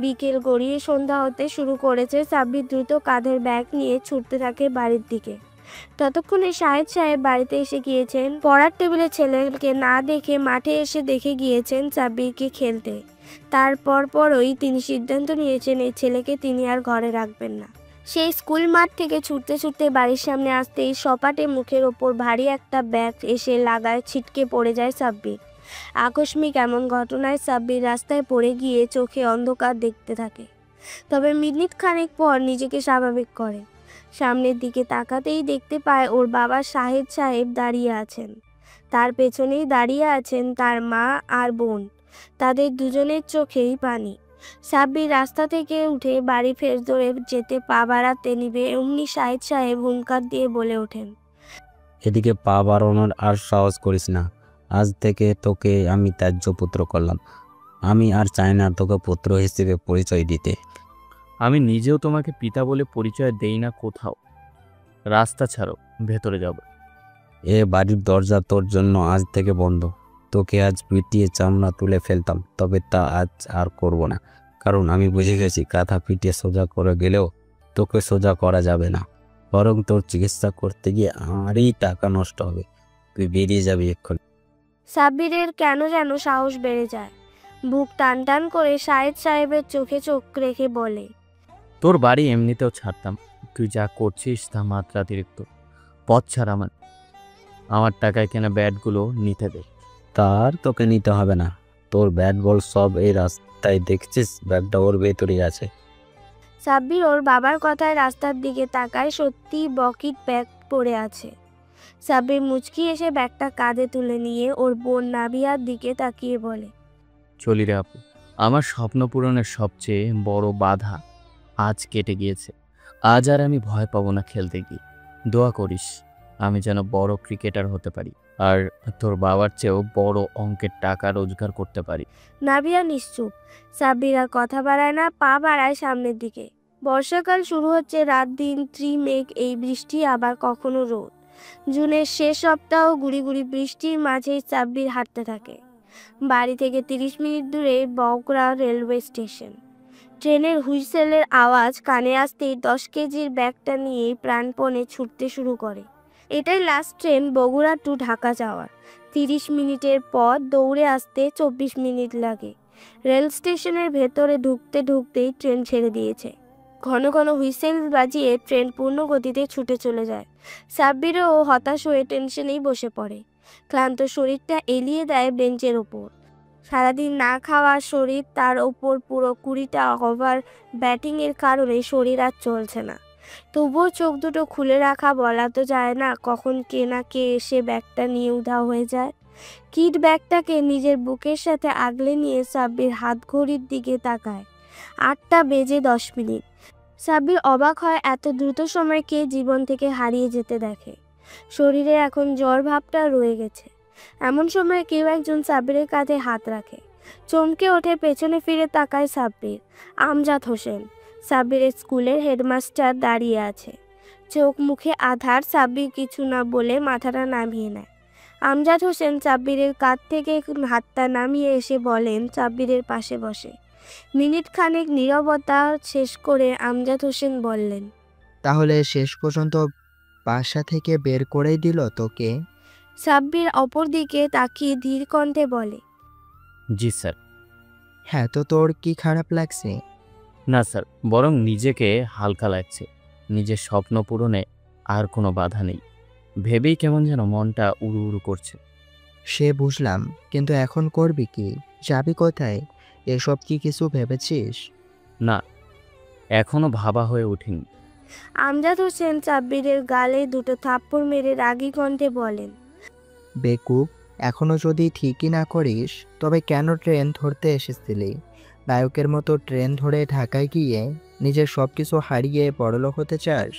বিকেল গড়িয়ে সন্ধ্যা হতে শুরু করেছে। সাব্বির দ্রুত কাঁধের ব্যাগ নিয়ে ছুটতে থাকে বাড়ির দিকে। ততক্ষণে শাহেদ সাহেব বাড়িতে এসে গিয়েছেন। পড়ার টেবিলে ছেলেকে না দেখে মাঠে এসে দেখে গিয়েছেন সাব্বিরকে খেলতে। তারপর পরই তিনি সিদ্ধান্ত নিয়েছেন এই ছেলেকে তিনি আর ঘরে রাখবেন না। সেই স্কুল মাঠ থেকে ছুটতে ছুটতে বাড়ির সামনে আসতেই সপাটে মুখের ওপর ভারী একটা ব্যাগ এসে লাগায়, ছিটকে পড়ে যায় সাব্বির। আকস্মিক এমন ঘটনায় সাব্বির রাস্তায় পড়ে গিয়ে চোখে অন্ধকার দেখতে থাকে, তবে মিনিট খানেক পর নিজেকে স্বাভাবিক করে। সামনের দিকে তাকাতেই দেখতে পায় ওর বাবা শাহেদ সাহেব দাঁড়িয়ে আছেন। তার পেছনেই দাঁড়িয়ে আছেন তার মা আর বোন, তাদের দুজনের চোখেই পানি। সাব্বির রাস্তা থেকে উঠে বাড়ি ফের দৌড়ে যেতে পা বাড়াতে নিবে, অমনি শাহেদ সাহেব হুঙ্কার দিয়ে বলে ওঠেন, এদিকে পা বাড়ানোর আর সাহস করিস না, আজ থেকে তোকে আমি ত্যায্য পুত্র করলাম। আমি আর চাই না তোকে পুত্র হিসেবে পরিচয় দিতে। আমি নিজেও তোমাকে পিতা বলে পরিচয় দেই না কোথাও। রাস্তা ছাড়ো, ভেতরে যাব। এ বাড়ির দরজা তোর জন্য আজ থেকে বন্ধ। তোকে আজ পিটিয়ে চামড়া তুলে ফেলতাম, তবে তা আজ আর করব না, কারণ আমি বুঝে গেছি কাঁথা পিটিয়ে সোজা করে গেলেও তোকে সোজা করা যাবে না, বরং তোর চিকিৎসা করতে গিয়ে আমারই টাকা নষ্ট হবে। তুই বেরিয়ে যাবি এক্ষুনি। সাব্বিরের কেন যেন সাহস বেড়ে যায়। বুক টান টান করে শাহেদ সাহেবের চোখে চোখ রেখে বলে, তোর বাড়ি এমনিতেও ছাড়তাম, তুই যা করছিস তা মাত্রাতিরিক্ত। পথ ছাড় আমার টাকায় কেনা ব্যাটগুলো নিতে দে। তার তোকে নিতে হবে না, তোর ব্যাট বল সব এই রাস্তায় দেখছিস, ব্যাগটা ওর ভেতরেই আছে। সাব্বির ওর বাবার কথায় রাস্তার দিকে তাকায়, সত্যি বকিট ব্যাগ পড়ে আছে। সাব্বির মুচকি এসে ব্যাগটা কাঁধে তুলে নিয়ে ওর বোন নাবিয়ার দিকে তাকিয়ে বলে, চলি রে আপু, আমার স্বপ্ন পূরণের সবচেয়ে বড় বাধা আজ কেটে গিয়েছে। আজ আর আমি ভয় পাবো না খেলতে গিয়ে। দোয়া করিস আমি যেন বড় ক্রিকেটার হতে পারি, আর তোর বাবার চেয়েও বড় অঙ্কের টাকা রোজগার করতে পারি। নাবিয়া নিশ্চুপ। সাব্বির আর কথা বাড়ায় না, পা বাড়ায় সামনের দিকে। বর্ষাকাল শুরু হচ্ছে, রাত দিন ত্রিমেঘ, এই বৃষ্টি আবার কখনো রোদ। জুনের শেষ সপ্তাহ, গুড়ি গুড়ি বৃষ্টির মাঝেই সাব্বির হাঁটতে থাকে। বাড়ি থেকে 30 মিনিট দূরে বগুড়া রেলওয়ে স্টেশন। ট্রেনের হুইসেলের আওয়াজ কানে আসতেই 10 কেজির ব্যাগটা নিয়ে প্রাণপণে ছুটতে শুরু করে। এটাই last train Bogura to Dhaka যাওয়ার। 30 মিনিটের পথ, দৌড়ে আসতে 24 মিনিট লাগে। রেল স্টেশনের ভেতরে ঢুকতে ঢুকতেই ট্রেন ছেড়ে দিয়েছে। ঘন ঘন হুইসেল বাজিয়ে ট্রেন পূর্ণ গতিতে ছুটে চলে যায়। সাব্বিরও হতাশ হয়ে টেনশনেই বসে পড়ে। ক্লান্ত শরীরটা এলিয়ে দেয় বেঞ্চের ওপর। সারাদিন না খাওয়া শরীর, তার ওপর পুরো 20টা ওভার ব্যাটিংয়ের কারণে শরীর আর চলছে না। তবুও চোখ দুটো খুলে রাখা, বলা তো যায় না কখন কে না কে এসে ব্যাগটা নিয়ে উধাও হয়ে যায়। কিট ব্যাগটাকে নিজের বুকের সাথে আগলে নিয়ে সাব্বির হাত ঘড়ির দিকে তাকায়। 8:10। সাব্বির অবাক হয়, এত দ্রুত সময় কে জীবন থেকে হারিয়ে যেতে দেখে। শরীরে এখন জ্বর ভাবটা রয়ে গেছে। এমন সময় কেউ একজন সাব্বিরের কাঁধে হাত রাখে। চমকে ওঠে, পেছনে ফিরে তাকায় সাব্বির। আমজাদ হোসেন, সাব্বিরের স্কুলের হেডমাস্টার, দাঁড়িয়ে আছে। চোখ মুখে আঁধার। সাব্বির কিছু না বলে মাথাটা নামিয়ে নেয়। আমজাদ হোসেন সাব্বিরের কাঁধ থেকে হাতটা নামিয়ে এসে বলেন, সাব্বিরের পাশে বসে। মিনিট খানেক নীরবতা শেষ করে আমজাদ হোসেন বললেন, তাহলে শেষ পর্যন্ত বাসা থেকে বের করেই দিল তোকে? সাব্বির অপর দিকে তাকিয়ে ধীর কণ্ঠে বলে, জি স্যার। হ্যাঁ, তো তোর কি খারাপ লাগছে? না স্যার, বরং নিজেকে হালকা লাগছে। নিজের স্বপ্ন পূরণে আর কোনো বাধা নেই ভেবেই কেমন যেন মনটা উড়ু উড়ু করছে। সে বুঝলাম, কিন্তু এখন করবি কি? যাবি কোথায়? এসব কি কিছু ভেবেছিস? না, এখনো ভাবা হয়ে ওঠেনি। আমজাদ হোসেন সাব্বিরের গালে দুটো থাপ্পড় মেরে রাগী কণ্ঠে বলেন, বেকুব, এখনো যদি ঠিকই না করিস তবে কেন ট্রেন ধরতে এসেছিলি? নায়কের মতো ট্রেন ধরে ঢাকায় গিয়ে নিজের সব কিছু হারিয়ে বড়লোক হতে চাস?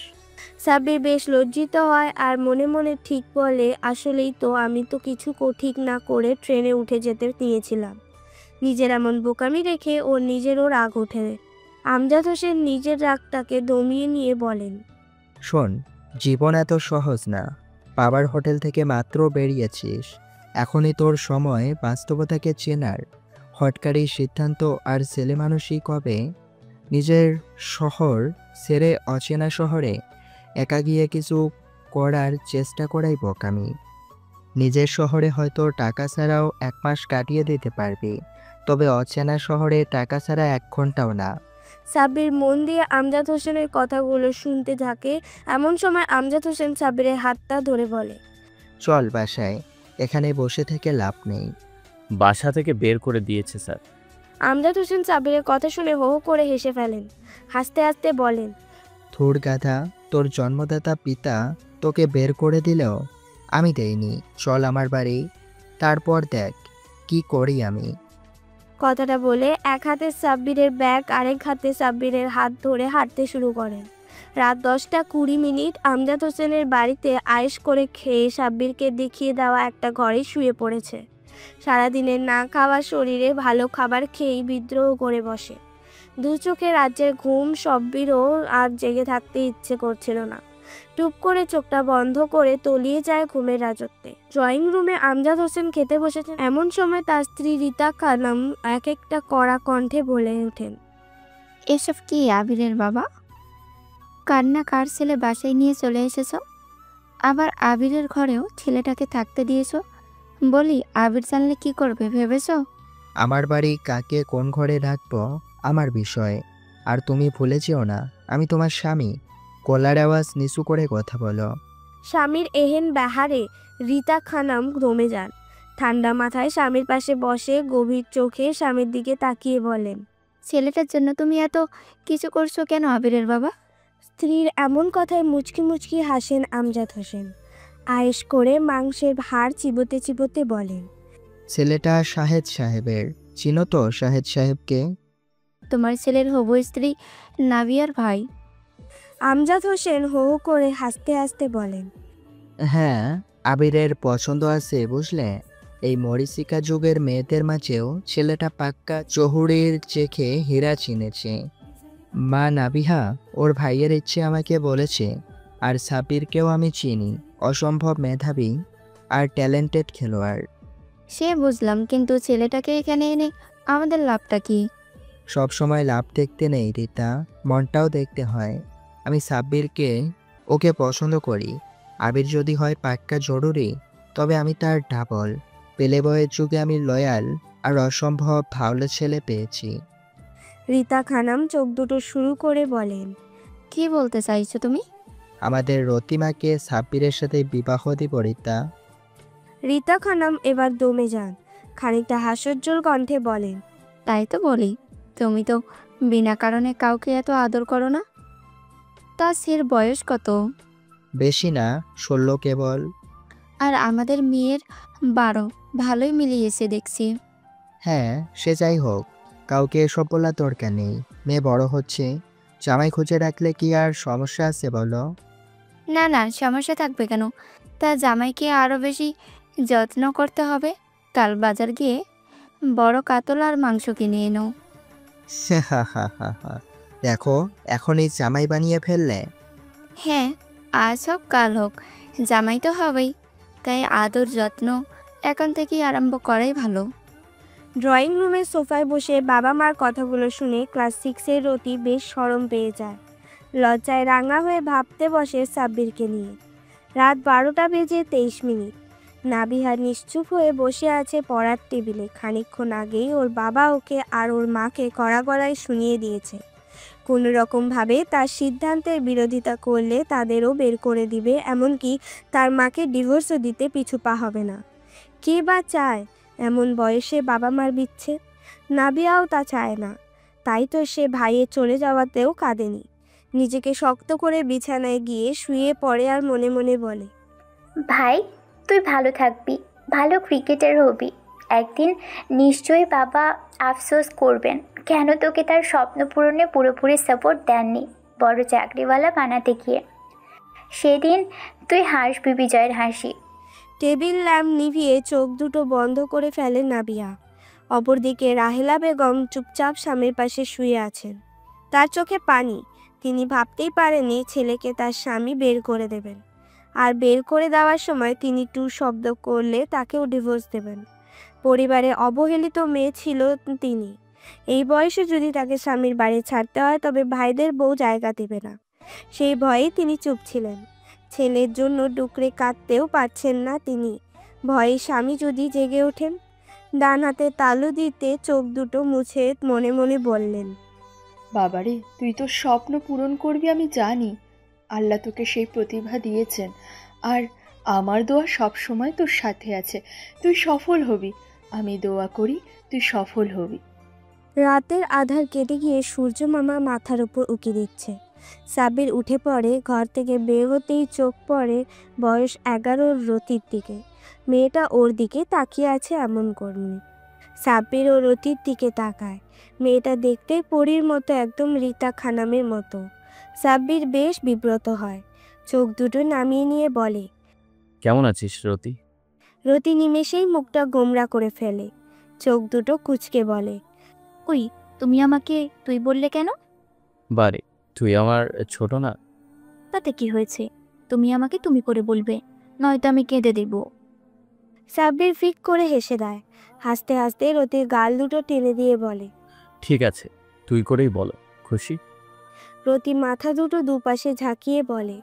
সাব্বির বেশ লজ্জিত হয় আর মনে মনে ঠিক বলে, আসলেই তো আমি তো কিছু ঠিক না করে ট্রেনে উঠে যেতে নিয়েছিলাম। নিজের এমন বোকামি রেখে ওর নিজেরও রাগ ওঠে। আমজাদ হোসেন নিজের রাগটাকে দমিয়ে নিয়ে বলেন, শোন, জীবন এত সহজ না। বাবার হোটেল থেকে মাত্র বেরিয়েছিস। এখনই তোর সময় বাস্তবতাকে চেনার। হটকারী সিদ্ধান্ত আর ছেলে মানুষই কবে? নিজের শহর ছেড়ে অচেনা শহরে একা গিয়ে কিছু করার চেষ্টা করাই বোকামি। নিজের শহরে হয়তো টাকা ছাড়াও 1 মাস কাটিয়ে দিতে পারবি, তবে অচেনা শহরে টাকা ছাড়া 1 ঘন্টাও না। সাব্বির মন দিয়ে আমজাদ হোসেনের কথাগুলো শুনতে থাকে। এমন সময় আমজাদ হোসেন সাব্বিরের হাতটা ধরে বলে, চল বাসায়, এখানে বসে থেকে লাভ নেই। বাসা থেকে বের করে দিয়েছে স্যার। আমজাদ হোসেন সাব্বিরের কথা শুনে হো হো করে হেসে ফেলেন। হাসতে হাসতে বলেন, থুর গাধা, তোর জন্মদাতা পিতা তোকে বের করে দিলেও আমি দেইনি। চল আমার বাড়ি, তারপর দেখ কি করি আমি। কথাটা বলে এক হাতে সাব্বিরের ব্যাগ, আরেক হাতে সাব্বিরের হাত ধরে হাঁটতে শুরু করেন। রাত 10:20। আমজাদ হোসেনের বাড়িতে আয়েশ করে খেয়ে সাব্বিরকে দেখিয়ে দেওয়া একটা ঘরে শুয়ে পড়েছে। সারাদিনের না খাওয়া শরীরে ভালো খাবার খেয়েই বিদ্রোহ করে বসে। দু চোখে রাজ্যের ঘুম। সাব্বিরও আর জেগে থাকতে ইচ্ছে করছিল না। টুপ করে চোখটা বন্ধ করে তলিয়ে যায় ঘুমের রাজত্বে। ড্রয়িং রুমে আমজাদ হোসেন খেতে বসেছেন। এমন সময় তার স্ত্রী রীতা খানম এক একটা কড়া কণ্ঠে বলে ওঠেন, এসব কি আবিরের বাবা? কান্না কার ছেলে বাসায় নিয়ে চলে এসেছো? আবার আবিরের ঘরেও ছেলেটাকে থাকতে দিয়েছো। বলি, আবির জানলে কি করবে ভেবেছো? আমার বাড়ি কাকে কোন ঘরে রাখবো আমার বিষয়। আর তুমি ভুলে যেও না, আমি তোমার স্বামী। গলার আওয়াজ নিচু করে কথা বলো। স্বামীর এহেন ব্যাহারে রীতা খানম দমে যান। ঠান্ডা মাথায় স্বামীর পাশে বসে গভীর চোখে স্বামীর দিকে তাকিয়ে বলেন, ছেলেটার জন্য তুমি এত কিছু করছো কেন আবিরের বাবা? স্ত্রীর এমন কথায় মুচকি মুচকি হাসেন আমজাদ হোসেন। আয়েশ করে মাংসের হাড় চিবোতে চিবোতে বলেন, ছেলেটা শাহেদ সাহেবের। চিনো তো শাহেদ সাহেবকে? তোমার ছেলের হবু স্ত্রী নাবিয়ার ভাই। আমজাদ হোসেন হো হো করে হাসতে হাসতে বলেন, হ্যাঁ, আবিরের পছন্দ আছে বুঝলে। এই মরিচিকা যুগের মেয়েদের মাঝেও ছেলেটা পাক্কা চহুরির চেখে হীরা চিনেছে। মা নাবিহা ওর ভাইয়ের ইচ্ছে আমাকে বলেছে। আর সাবিরকেও আমি চিনি, অসম্ভব মেধাবী আর ট্যালেন্টেড খেলোয়াড়। সে বুঝলাম, কিন্তু ছেলেটাকে এখানে এনে আমাদের লাভটা কি? সব সময় লাভ দেখতে নেই রীতা, মনটাও দেখতে হয়। আমি সাব্বিরকে ওকে পছন্দ করি। আবির যদি হয় পাক্কা জরুরি, তবে আমি তার ডাবল। পেলে বয়ের যুগে আমি লয়াল আর অসম্ভব ভালো ছেলে পেয়েছি। রীতা খানম চোখ দুটো শুরু করে বলেন, কি বলতে চাইছো তুমি? আমাদের রতিমাকে সাব্বিরের সাথে বিবাহ দিব রীতা। রীতা খানম এবার দমে যান, খানিকটা হাস্যোজ্জ্বল কণ্ঠে বলেন, তাই তো বলি, তুমি তো বিনা কারণে কাউকে এত আদর করো না। তা সের বয়স কত? বেশি না, 16 কেবল। আর আমাদের মেয়ের 12। ভালোই মিলিয়েছে দেখছি। হ্যাঁ, সে যাই হোক, কাউকে এসব বলার দরকার নেই। মেয়ে বড় হচ্ছে, জামাই খুঁজে রাখলে কি আর সমস্যা আছে বলো? না না, সমস্যা থাকবে কেন? তা জামাইকে আরও বেশি যত্ন করতে হবে। কাল বাজার গিয়ে বড় কাতল আর মাংস কিনে এনো। হা হা হা হা। দেখো, এখনই জামাই বানিয়ে ফেললে। হ্যাঁ, আজ হোক কাল হোক, জামাই তো হবেই। তাই আদর যত্ন এখন থেকেই আরম্ভ করাই ভালো। ড্রয়িং রুমের সোফায় বসে বাবা মার কথাগুলো শুনে ক্লাস 6-এর রতি বেশ শরম পেয়ে যায়। লজ্জায় রাঙা হয়ে ভাবতে বসে সাব্বিরকে নিয়ে। রাত 12টা বেজে 23 মিনিট। নাবিহা নিশ্চুপ হয়ে বসে আছে পড়ার টেবিলে। খানিকক্ষণ আগেই ওর বাবা ওকে আর ওর মাকে কড়া গলায় শুনিয়ে দিয়েছে, কোনো রকমভাবে তার সিদ্ধান্তের বিরোধিতা করলে তাদেরও বের করে দিবে, এমনকি তার মাকে ডিভোর্সও দিতে পিছু পা হবে না। কে বা চায় এমন বয়সে বাবা মার বিচ্ছেদ? নাবিয়াও তা চায় না। তাই তো সে ভাইয়ের চলে যাওয়াতেও কাঁদেনি। নিজেকে শক্ত করে বিছানায় গিয়ে শুয়ে পড়ে আর মনে মনে বলে, ভাই, তুই ভালো থাকবি, ভালো ক্রিকেটার হবি। একদিন নিশ্চয়ই বাবা আফসোস করবেন কেন তোকে তার স্বপ্ন পূরণে পুরোপুরি সাপোর্ট দেননি বড় চাকরিওয়ালা বানাতে গিয়ে। সেদিন তুই হাসবি বিজয়ের হাসি। টেবিল ল্যাম্প নিভিয়ে চোখ দুটো বন্ধ করে ফেলে নাবিয়া। অপরদিকে রাহেলা বেগম চুপচাপ স্বামীর পাশে শুয়ে আছেন। তার চোখে পানি। তিনি ভাবতেই পারেনি ছেলেকে তার স্বামী বের করে দেবেন, আর বের করে দেওয়ার সময় তিনি টু শব্দ করলে তাকেও ডিভোর্স দেবেন। পরিবারে অবহেলিত মেয়ে ছিল তিনি। এই বয়সে যদি তাকে স্বামীর বাড়ি ছাড়তে হয় তবে ভাইদের বউ জায়গা দেবে না, সেই ভয়েই তিনি চুপ ছিলেন। ছেলের জন্য ডুকরে কাঁদতেও পারছেন না তিনি। ভয়ে স্বামী যদি জেগে ওঠেন। ডান হাতে তালু দিতে চোখ দুটো মুছে মনে মনে বললেন, বাবারে, তুই তোর স্বপ্ন পূরণ করবি আমি জানি। আল্লাহ তোকে সেই প্রতিভা দিয়েছেন, আর আমার দোয়া সব সময় তোর সাথে আছে। তুই সফল হবি, আমি দোয়া করি তুই সফল হবি। রাতের আধার কেটে গিয়ে সূর্য মামা মাথার উপর উকি দিচ্ছে। সাব্বির উঠে পড়ে। ঘর থেকে বের হতেই চোখ পড়ে বয়স 11-র রতির দিকে। মেয়েটা ওর দিকে তাকিয়ে আছে এমন করনি। সাব্বির ও রতির দিকে তাকায়। মেয়েটা দেখতে পরীর মতো, একদম রীতা খানমের মতো। সাব্বির বেশ বিব্রত হয়, চোখ দুটো নামিয়ে নিয়ে বলে, কেমন আছিস রতি? রতি নিমেষেই মুখটা গোমরা করে ফেলে, চোখ দুটো কুঁচকে বলে, ওই, তুমি আমাকে তুই বললে কেন? বারে, তুই আমার ছোট না? তাতে কি হয়েছে? তুমি আমাকে তুমি করে বলবে, নয়তো আমি কেঁদে দেব। সাব্বির ফিক করে হেসে দেয়। হাসতে হাসতে রতির গাল দুটো টেনে দিয়ে বলে, ঠিক আছে, তুই করেই বলো। খুশি? রতি মাথা দুটো দুপাশে ঝাঁকিয়ে বলে,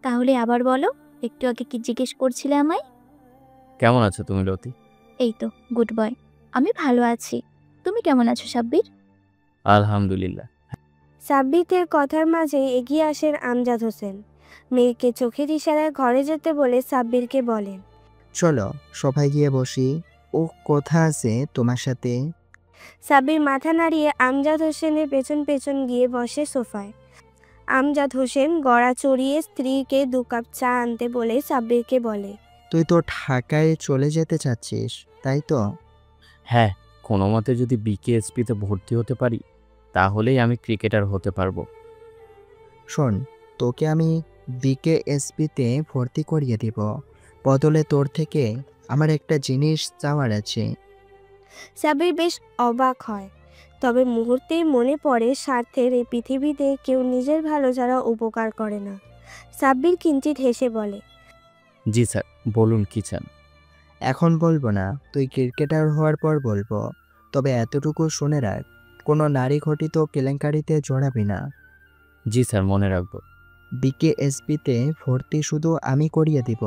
তাহলে আবার বলো, একটু আগে কি জিজ্ঞেস করছিলে আমায়? কেমন আছো তুমি রতি? এই তো গুড বয়, আমি ভালো আছি। তুমি কেমন আছো সাব্বির? আলহামদুলিল্লাহ। সাব্বিরের কথার মাঝে এগিয়ে আসেন আমজাদ হোসেন। মেয়েকে চোখের ইশারায় ঘরে যেতে বলে সাব্বিরকে বলেন, চলো সবাই গিয়ে বসি, ও কথা আছে তোমার সাথে। সাব্বির মাথা নাড়িয়ে আমজাদ হোসেনের পেছন পেছন গিয়ে বসে সোফায়। আমজাদ হোসেন গড়া চড়িয়ে স্ত্রীকে 2 কাপ চা আনতে বলে সাব্বিরকে বলে, তুই তো ঢাকায় চলে যেতে চাচ্ছিস, তাই তো? হ্যাঁ, কোনো মতে যদি বিকেএসপিতে ভর্তি হতে পারি তাহলেই আমি ক্রিকেটার হতে পারবো। শোন, তোকে আমি বিকেএসপিতে ভর্তি করিয়ে দিব, বদলে তোর থেকে আমার একটা জিনিস চাওয়ার আছে। সাব্বির বেশ অবাক হয়, তবে মুহূর্তেই মনে পড়ে স্বার্থের এই পৃথিবীতে কেউ নিজের ভালো ছাড়া উপকার করে না। সাব্বির কিঞ্চিত হেসে বলে, জি স্যার, বলুন কি চান? এখন বলবো না, তুই ক্রিকেটার হওয়ার পর বলবো। তবে এতটুকু শুনে রাখ, কোনো নারী ঘটিত কেলেঙ্কারিতে জড়াবি না। জি স্যার, মনে রাখবো। বিকেএসপিতে ভর্তি শুধু আমি করিয়ে দিব,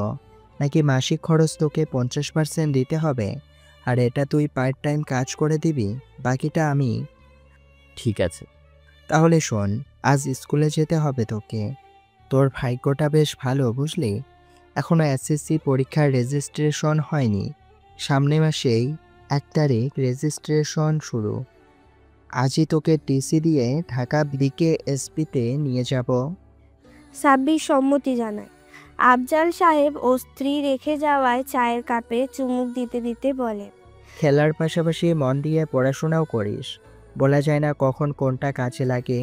নাকি মাসিক খরচ তোকে 50% দিতে হবে? আর এটা তুই পার্ট টাইম কাজ করে দিবি, বাকিটা আমি। ঠিক আছে। তাহলে শোন, আজ স্কুলে যেতে হবে তোকে। তোর ভাগ্যটা বেশ ভালো বুঝলি, এখনও এসএসসি পরীক্ষার রেজিস্ট্রেশন হয়নি। সামনে মাসেই 1 তারিখ রেজিস্ট্রেশন শুরু। আজই তোকে টিসি দিয়ে ঢাকা বিকেএসপিতে নিয়ে যাব। সাব্বির সম্মতি জানায়। আফজাল সাহেব ও স্ত্রী রেখে যাওয়ায় চায়ের কাপে চুমুক দিতে দিতে বলে, খেলার পাশাপাশি মন দিয়ে পড়াশোনাও করিস। বলা যায় না কখন কোনটা কাজে লাগে।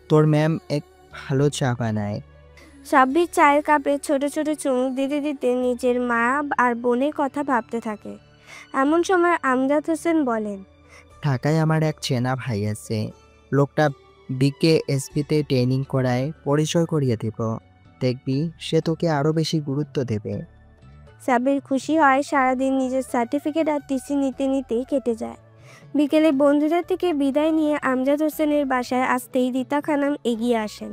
তোর ম্যাম এক ভালো চা বানায়। সাব্বির চায়ের কাপে ছোট ছোট চুমুক দিতে দিতে নিজের মা আর বোনের কথা ভাবতে থাকে। এমন সময় আমজাদ হোসেন বলেন, ঢাকায় আমার এক চেনা ভাই আছে। লোকটা বিকেএসপিতে ট্রেনিং করায়, পরিচয় করিয়ে দেব। দেখবি সে তোকে আরও বেশি গুরুত্ব দেবে। সাব্বির খুশি হয়। সারাদিন নিজের সার্টিফিকেট আর টিসি নিতে নিতেই কেটে যায়। বিকেলে বন্ধুদের থেকে বিদায় নিয়ে আমজাদ হোসেনের বাসায় আসতেই রিতা খানম এগিয়ে আসেন।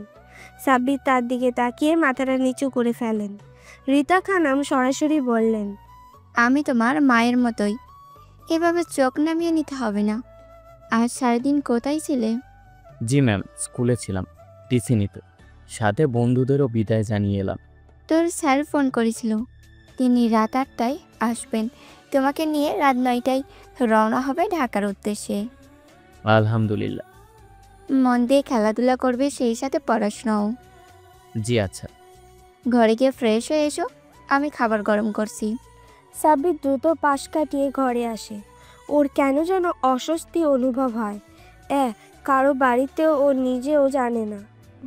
সাব্বির তার দিকে তাকিয়ে মাথাটা নিচু করে ফেলেন। রিতা খানম সরাসরি বললেন, আমি তোমার মায়ের মতোই, এভাবে চোখ নামিয়ে নিতে হবে না। আজ সারাদিন কোথায় ছিলে? জি ম্যাম, স্কুলে ছিলাম টিসি নিতে, সাথে বন্ধুদেরও বিদায় জানিয়ে এলাম। তোর স্যার ফোন করেছিল, তিনি রাত 8টায় আসবেন। তোমাকে নিয়ে রাত 9টায় রওনা হবে ঢাকার উদ্দেশ্যে। আলহামদুলিল্লাহ। মন দিয়ে খেলাধুলা করবে, সেই সাথে পড়াশোনাও। জি আচ্ছা। ঘরে গিয়ে ফ্রেশ হয়ে এসো, আমি খাবার গরম করছি। সাব্বির দ্রুত পাশ কাটিয়ে ঘরে আসে। ওর কেন যেন অস্বস্তি অনুভব হয়। কারো বাড়িতেও ও নিজেও জানে না।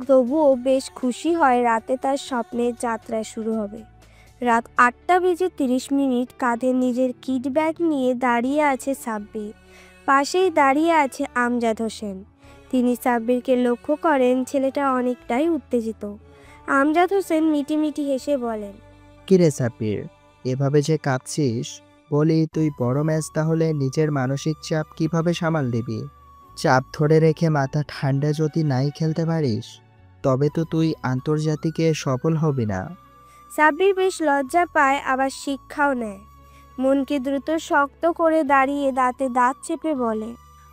তবুও বেশ খুশি হয় রাতে তার স্বপ্নের যাত্রা শুরু হবে। রাত 8:30 কাঁধে নিজের কিট ব্যাগ নিয়ে দাঁড়িয়ে আছে সাব্বির। পাশেই দাঁড়িয়ে আছে আমজাদ হোসেন। তিনি সাব্বিরকে লক্ষ্য করেন। ছেলেটা অনেকটাই উত্তেজিত। আমজাদ হোসেন মিটিমিটি হেসে বলেন, কিরে সাব্বির, এভাবে যে কাঁদছিস, বলি তুই বড় ম্যাচ, তাহলে নিজের মানসিক চাপ কিভাবে সামাল দিবি? চাপ ধরে রেখে মাথা ঠান্ডা যদি নাই খেলতে পারিস, তবে তো তুই আন্তর্জাতিকে সফল হবি না। সাব্বির বেশ লজ্জা পায়, আবার শিক্ষাও নেয়। মনকে দ্রুত শক্ত করে দাঁড়িয়ে দাঁতে দাঁত চেপে বলে,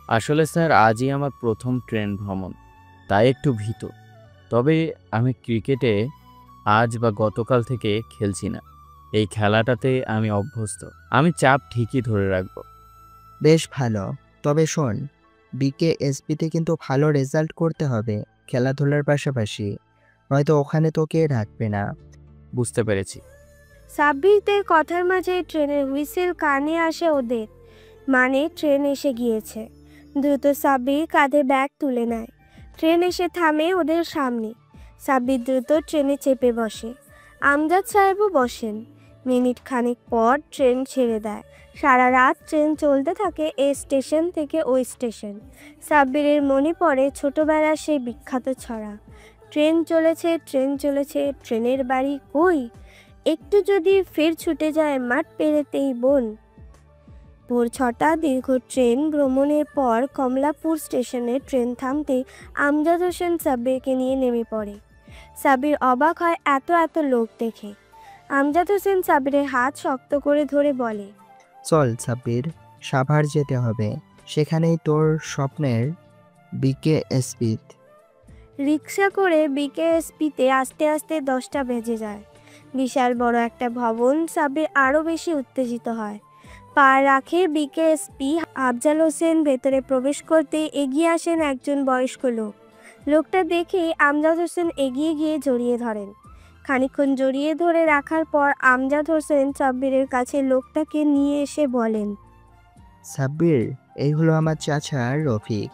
আসলে স্যার, আজই আমার প্রথম ট্রেন ভ্রমণ, তাই একটু ভীত। তবে আমি ক্রিকেটে আজ বা গতকাল থেকে খেলছি না। এই খেলাটাতে আমি অভ্যস্ত। আমি চাপ ঠিকই ধরে রাখব। বেশ ভালো। তবে শোন, বিকেএসপিতে কিন্তু ভালো রেজাল্ট করতে হবে খেলাধুলার পাশাপাশি, নয়তো ওখানে তোকে রাখবে না। বুঝতে পেরেছি। সাব্বিরদের কথার মাঝে ট্রেনের হুইসেল কানে আসে ওদের, মানে ট্রেন এসে গিয়েছে। দ্রুত সাব্বির কাঁধে ব্যাগ তুলে নেয়। ট্রেন এসে থামে ওদের সামনে। সাব্বির দ্রুত ট্রেনে চেপে বসে। আমজাদ সাহেবও বসেন। মিনিট খানেক পর ট্রেন ছেড়ে দেয়। সারা রাত ট্রেন চলতে থাকে এই স্টেশন থেকে ওই স্টেশন। সাব্বিরের মনে পড়ে ছোটবেলার সেই বিখ্যাত ছড়া, ট্রেন চলেছে, ট্রেন চলেছে, ট্রেনের বাড়ি কই, একটু যদি ফের ছুটে যায় মাঠ পেরেতেই বোন। ভোর 6টা দীর্ঘ ট্রেন ভ্রমণের পর কমলাপুর স্টেশনে ট্রেন থামতে আমজাদ হোসেন সাব্বিরকে নিয়ে নেমে পড়ে। সাব্বির অবাক হয় এত এত লোক দেখে। আমজাদ হোসেন সাব্বিরের হাত শক্ত করে ধরে বলে, চল সাব্বির, সাভার যেতে হবে। সেখানেই তোর স্বপ্নের বিকেএসপি। রিক্সা করে বিকেএসপিতে আসতে আসতে 10টা বেজে যায়। বিশাল বড় একটা ভবন। সাব্বির আরও বেশি উত্তেজিত হয়। পা রাখে বিকেএসপি। আফজাল হোসেন ভেতরে প্রবেশ করতে এগিয়ে আসেন একজন বয়স্ক লোক। লোকটা দেখে আমজাদ হোসেন এগিয়ে গিয়ে জড়িয়ে ধরেন। খানিকক্ষণ জড়িয়ে ধরে রাখার পর আমজাদ হোসেন সাব্বিরের কাছে লোকটাকে নিয়ে এসে বলেন, সাব্বির, এই হলো আমার চাচা রফিক,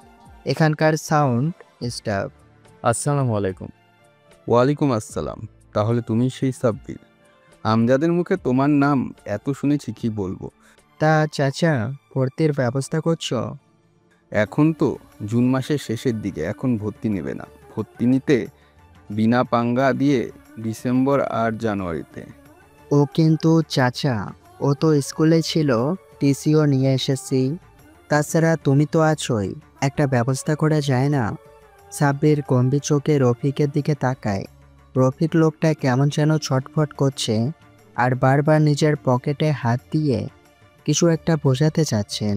এখানকার সাউন্ড স্টাফ। আসসালামু আলাইকুম। ওয়ালাইকুম আসসালাম। তাহলে তুমি সেই সাব্বির? আমজাদের মুখে তোমার নাম এত শুনেছি, কি বলবো। তা চাচা, ভর্তির ব্যবস্থা করছো? এখন তো জুন মাসের শেষের দিকে, এখন ভর্তি নেবে না। ভর্তি নিতে বিনা পাঙ্গা দিয়ে ডিসেম্বর আর জানুয়ারিতে। ও কিন্তু চাচা, ও তো স্কুলে ছিল, টিসিও নিয়ে এসেছি। তাছাড়া তুমি তো আছোই, একটা ব্যবস্থা করা যায় না? সাব্বির গম্ভীর চোখে রফিকের দিকে তাকায়। রফিক লোকটা কেমন যেন ছটফট করছে আর বারবার নিজের পকেটে হাত দিয়ে কিছু একটা বোঝাতে চাচ্ছেন।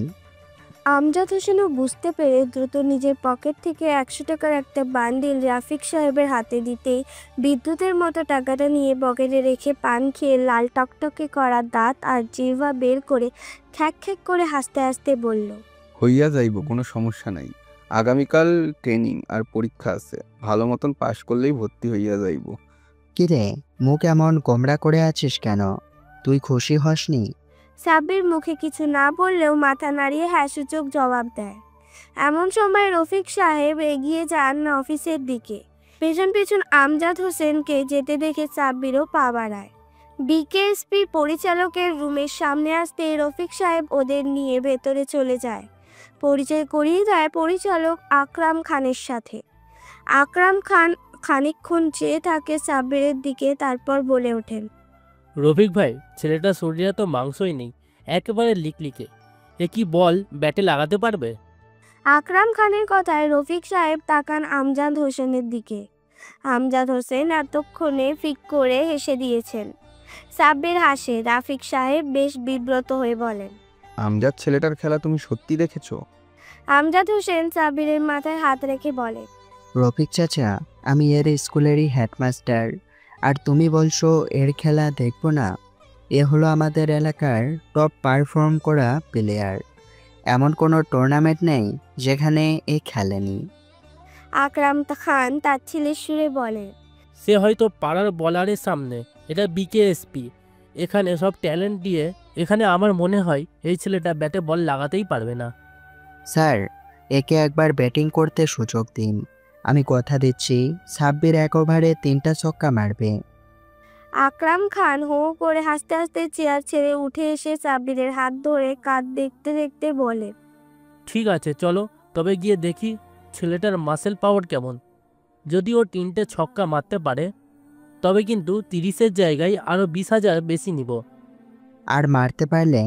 আমজাদ হোসেনও বুঝতে পেরে দ্রুত নিজের পকেট থেকে 100 টাকার একটা বান্ডিল রাফিক সাহেবের হাতে দিতেই বিদ্যুতের মতো টাকাটা নিয়ে পকেটে রেখে পান খেয়ে লাল টকটকে করা দাঁত আর জিহ্বা বের করে খ্যাক খ্যাক করে হাসতে হাসতে বলল, হইয়া যাইব, কোনো সমস্যা নাই। আগামীকাল ট্রেনিং আর পরীক্ষা আছে, ভালো মতন পাশ করলেই ভর্তি হইয়া যাইব। কিরে, মুখ এমন গোমরা করে আছিস কেন? তুই খুশি হসনি? সাব্বির মুখে কিছু না বললেও মাথা নাড়িয়ে হ্যাঁ সূচক জবাব দেয়। এমন সময় রফিক সাহেব এগিয়ে যান অফিসের দিকে। পেছন পেছন আমজাদ হোসেনকে যেতে দেখে সাব্বিরও পা বাড়ায়। বিকেএসপি পরিচালকের রুমের সামনে আসতে রফিক সাহেব ওদের নিয়ে ভেতরে চলে যায়। পরিচয় করিয়ে দেয় পরিচালক আকরাম খানের সাথে। আকরাম খান খানিকক্ষণ চেয়ে থাকে সাব্বিরের দিকে, তারপর বলে ওঠেন, রফিক ভাই, ছেলেটার শরীরে তো মাংসই নেই, একেবারে লিকলিকে। এ কি বল ব্যাটে লাগাতে পারবে? আকরাম খানের কথায় রফিক সাহেব তাকান আমজাদ হোসেনের দিকে। আমজাদ হোসেন এতক্ষণে ফিক করে হেসে দিয়েছেন। সাব্বির হাসে। রাফিক সাহেব বেশ বিব্রত হয়ে বলেন, আমজাদ ছেলেটার খেলা তুমি সত্যি দেখেছো? আমজাদ হোসেন সাব্বিরের মাথায় হাত রেখে বলে, রফিক চাচা, আমি এর স্কুলেরই হেডমাস্টার, আর তুমি বলছো এর খেলা দেখবো না? এ হলো আমাদের এলাকার টপ পারফর্ম করা প্লেয়ার। এমন কোনো টুর্নামেন্ট নেই যেখানে এ খেলেনি। আকরাম খান তার ছেলের সুরে বলে, সে হয়তো পাড়ার বলারের সামনে, এটা বিকেএসপি, এখানে সব ট্যালেন্ট দিয়ে। এখানে আমার মনে হয় এই ছেলেটা ব্যাটে বল লাগাতেই পারবে না। স্যার, একে একবার ব্যাটিং করতে সুযোগ দিন। আমি কথা দিচ্ছি সাব্বির এক ওভারে 3টা ছক্কা মারবে। আকরাম খান হো করে হাসতে হাসতে চেয়ার ছেড়ে উঠে এসে সাব্বিরের হাত ধরে কাঁধ দেখতে দেখতে বলে, ঠিক আছে চলো, তবে গিয়ে দেখি ছেলেটার মাসেল পাওয়ার কেমন। যদি ও 3টে ছক্কা মারতে পারে তবে কিন্তু 30-এর জায়গায় আরও 20,000 বেশি নিব। আর মারতে পারলে?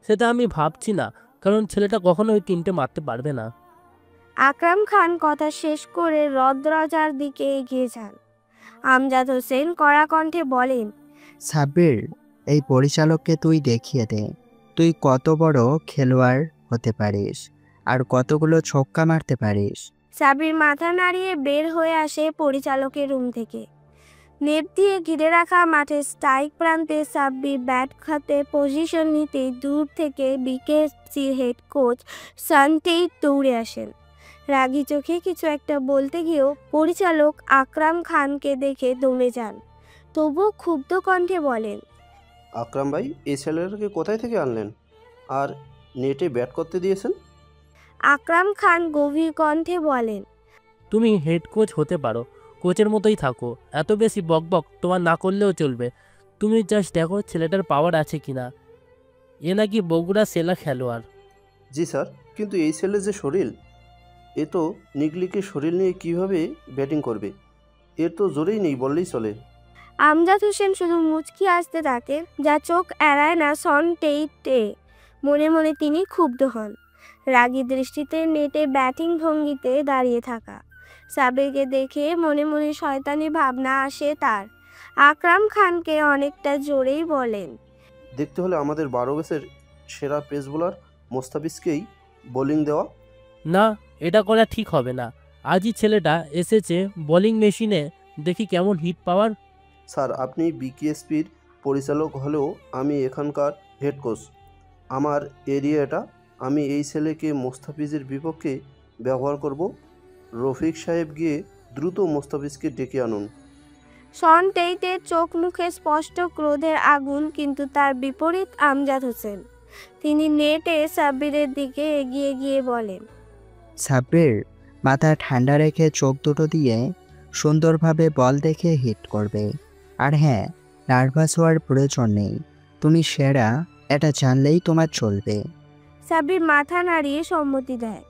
সেটা আমি ভাবছি না, কারণ ছেলেটা কখনোই 3টে মারতে পারবে না। আকরাম খান কথা শেষ করে রদরজার দিকে এগিয়ে যান। আমজাদ হোসেন কড়া কণ্ঠে বলেন, সাব্বির, এই পরিচালককে তুই দেখিয়ে দে তুই কত বড় খেলোয়াড় হতে পারিস আর কতগুলো ছক্কা মারতে পারিস। সাব্বির মাথা নাড়িয়ে বের হয়ে আসে পরিচালকের রুম থেকে। নেট দিয়ে ঘিরে রাখা মাঠের স্ট্রাইক প্রান্তে সাব্বির ব্যাট খাতে পজিশন নিতেই দূর থেকে বিকেএসপির হেড কোচ সানটেই দৌড়ে আসেন। রাগী চোখে কিছু একটা বলতে গিয়েও পরিচালক আকরাম খানকে দেখে দমে যান। তবুও ক্ষুব্ধ কণ্ঠে বলেন, আকরাম ভাই, এই ছেলেটাকে কোথায় থেকে আনলেন আর নেটে ব্যাট করতে দিয়েছেন? আকরাম খান গভীর কণ্ঠে বলেন, তুমি হেড কোচ হতে পারো, কোচের মতোই থাকো, এত বেশি বকবক তোমার না করলেও চলবে। তুমি জাস্ট দেখো ছেলেটার পাওয়ার আছে কিনা। এ নাকি বগুড়া সেরা খেলোয়াড়। জি স্যার, কিন্তু এই ছেলের যে শরীর, এ তো নিগলিকে শরীর নিয়ে কিভাবে ব্যাটিং করবে? এর তো জোরেই নেই বললেই চলে। আমজাদ হোসেন শুধু মুচকি আসতে থাকে, যা চোখ এড়ায় না সনটেইটে। মনে মনে তিনি ক্ষুব্ধ হন। রাগী দৃষ্টিতে নেটে ব্যাটিং ভঙ্গিতে দাঁড়িয়ে থাকা সাব্বিরকে দেখে মনে মনে শয়তানি ভাবনা আসে তার। আকরাম খানকে অনেকটা জোরেই বলেন, দেখতে হলে আমাদের 12 ব্যাচের সেরা পেস বোলার মোস্তাফিজকেই বোলিং দেওয়া। না, এটা করা ঠিক হবে না। আজই ছেলেটা এসেছে বোলিং মেশিনে, দেখি কেমন হিট পাওয়ার। স্যার, আপনি বিকেএসপির পরিচালক হলেও আমি এখানকার হেড কোচ। আমার এরিয়াটা, আমি এই ছেলেকে মোস্তাফিজের বিপক্ষে ব্যবহার করব। রফিক সাহেব গিয়ে দ্রুত মোস্তাফিজকে ডেকে আনুন। সনটেইটের চোখ মুখে স্পষ্ট ক্রোধের আগুন, কিন্তু তার বিপরীত আমজাদ হোসেন। তিনি নেটে সাব্বিরের দিকে এগিয়ে গিয়ে বলেন, সাব্বির, মাথা ঠান্ডা রেখে চোখ দুটো দিয়ে সুন্দরভাবে বল দেখে হিট করবে। আর হ্যাঁ, নার্ভাস হওয়ার প্রয়োজন নেই, তুমি সেরা এটা জানলেই তোমার চলবে। সাব্বির মাথা নাড়িয়ে সম্মতি দেয়।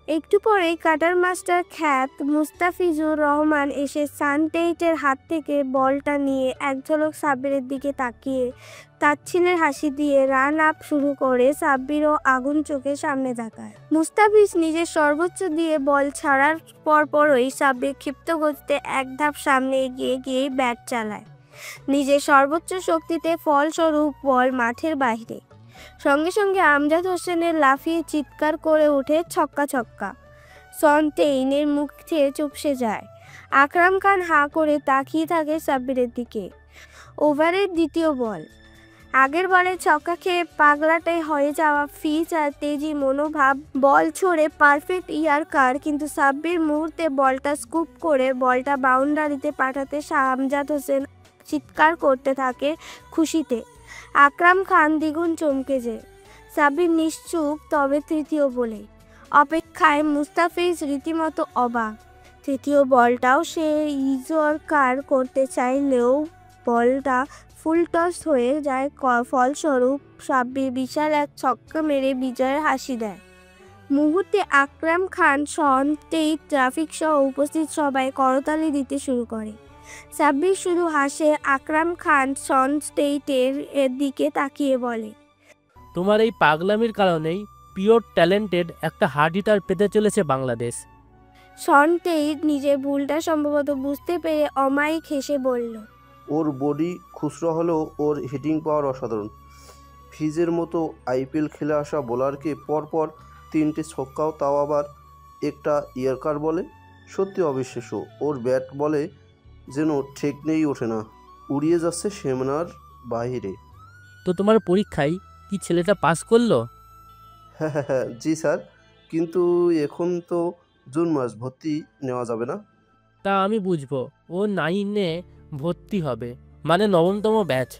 একটু পরেই কাটার মাস্টার খ্যাত মুস্তাফিজুর রহমান এসে সানটেইটের হাত থেকে বলটা নিয়ে এক ঝলক সাব্বিরের দিকে তাকিয়ে তাচ্ছিলের হাসি দিয়ে রান আপ শুরু করে। সাব্বিরও আগুন চোখে সামনে তাকায়। মুস্তাফিজ নিজের সর্বোচ্চ দিয়ে বল ছাড়ার পরপরই সাব্বির ক্ষিপ্ত গতিতে এক ধাপ সামনে এগিয়ে গিয়ে ব্যাট চালায় নিজের সর্বোচ্চ শক্তিতে। ফলস্বরূপ বল মাঠের বাইরে। সঙ্গে সঙ্গে আমজাদ হোসেনের লাফিয়ে চিৎকার করে ওঠে ছক্কা ছক্কা। সনটেইনের মুখ চেয়ে চুপসে যায়। আকরাম খান হাঁ করে তাকিয়ে থাকে সাব্বিরের দিকে। ওভারের দ্বিতীয় বল। আগের বলে ছক্কা খেয়ে পাগলাটাই হয়ে যাওয়া ফিজ আর তেজি মনোভাব বল ছড়ে পারফেক্ট ইয়ার্কার, কিন্তু সাব্বির মুহূর্তে বলটা স্কুপ করে বলটা বাউন্ডারিতে পাঠাতে আমজাদ হোসেন চিৎকার করতে থাকে খুশিতে। আকরাম খান দ্বিগুণ চমকে যায়। সাব্বির নিশ্চুপ, তবে তৃতীয় বলে অপেক্ষায় মুস্তাফিজ রীতিমতো অবাক। তৃতীয় বলটাও সে ইয়র্কার করতে চাইলেও বলটা ফুল টস হয়ে যায়। ফলস্বরূপ সাব্বির বিশাল এক ছক্কা মেরে বিজয়ের হাসি দেয়। মুহূর্তে আকরাম খান সনটেই ট্রাফিক সহ উপস্থিত সবাই করতালি দিতে শুরু করে। সাব্বির শুধু হাসে। আকরাম খান সনটেইটের দিকে তাকিয়ে বলে, তোমার এই পাগলামির কারণেই পিওর ট্যালেন্টেড একটা হার্ড হিটার পেতে চলেছে বাংলাদেশ। সনটেইট নিজের ভুলটা সম্ভবত বুঝতে পেরে অমায়িক হেসে বলল, ওর বডি খুচরো হলেও ওর হিটিং পাওয়ার অসাধারণ। ফিজের মতো আইপিএল খেলে আসা বোলারকে পরপর 3টে ছক্কাও, তাও আবার একটা ইয়র্কার বলে, সত্যি অবিশ্বাস্য। ওর ব্যাট বলে যেন ঠেক নেই, ওঠে না, উড়িয়ে যাচ্ছে সীমানার বাইরে। তো তোমার পরীক্ষায় কি ছেলেটা পাস করলো? হ্যাঁ হ্যাঁ হ্যাঁ, জি স্যার, কিন্তু এখন তো জুন মাস, ভর্তি নেওয়া যাবে না। তা আমি বুঝবো, ও 9-এ ভর্তি হবে, মানে 9তম ব্যাচ।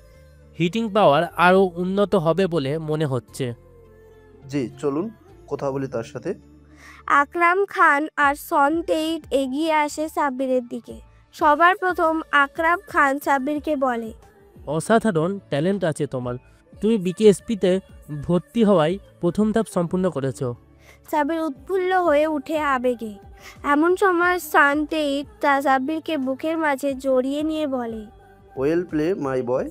হিটিং পাওয়ার আরও উন্নত হবে বলে মনে হচ্ছে। জি চলুন কথা বলি তার সাথে। আকরাম খান আর সনটেইট এগিয়ে আসে সাব্বিরের দিকে। সবার প্রথম আকরাম খান সাব্বিরকে বলে, অসাধারণ ট্যালেন্ট আছে তোমার। তুমি বিকেএসপিতে ভর্তি হওয়ায় প্রথম ধাপ সম্পূর্ণ করেছো। সাব্বির উৎফুল্ল হয়ে উঠে আবেগে। এমন সময় সনটেইট সাব্বিরকে বুকের মাঝে জড়িয়ে নিয়ে বলে, ওয়েল প্লে মাই বয়।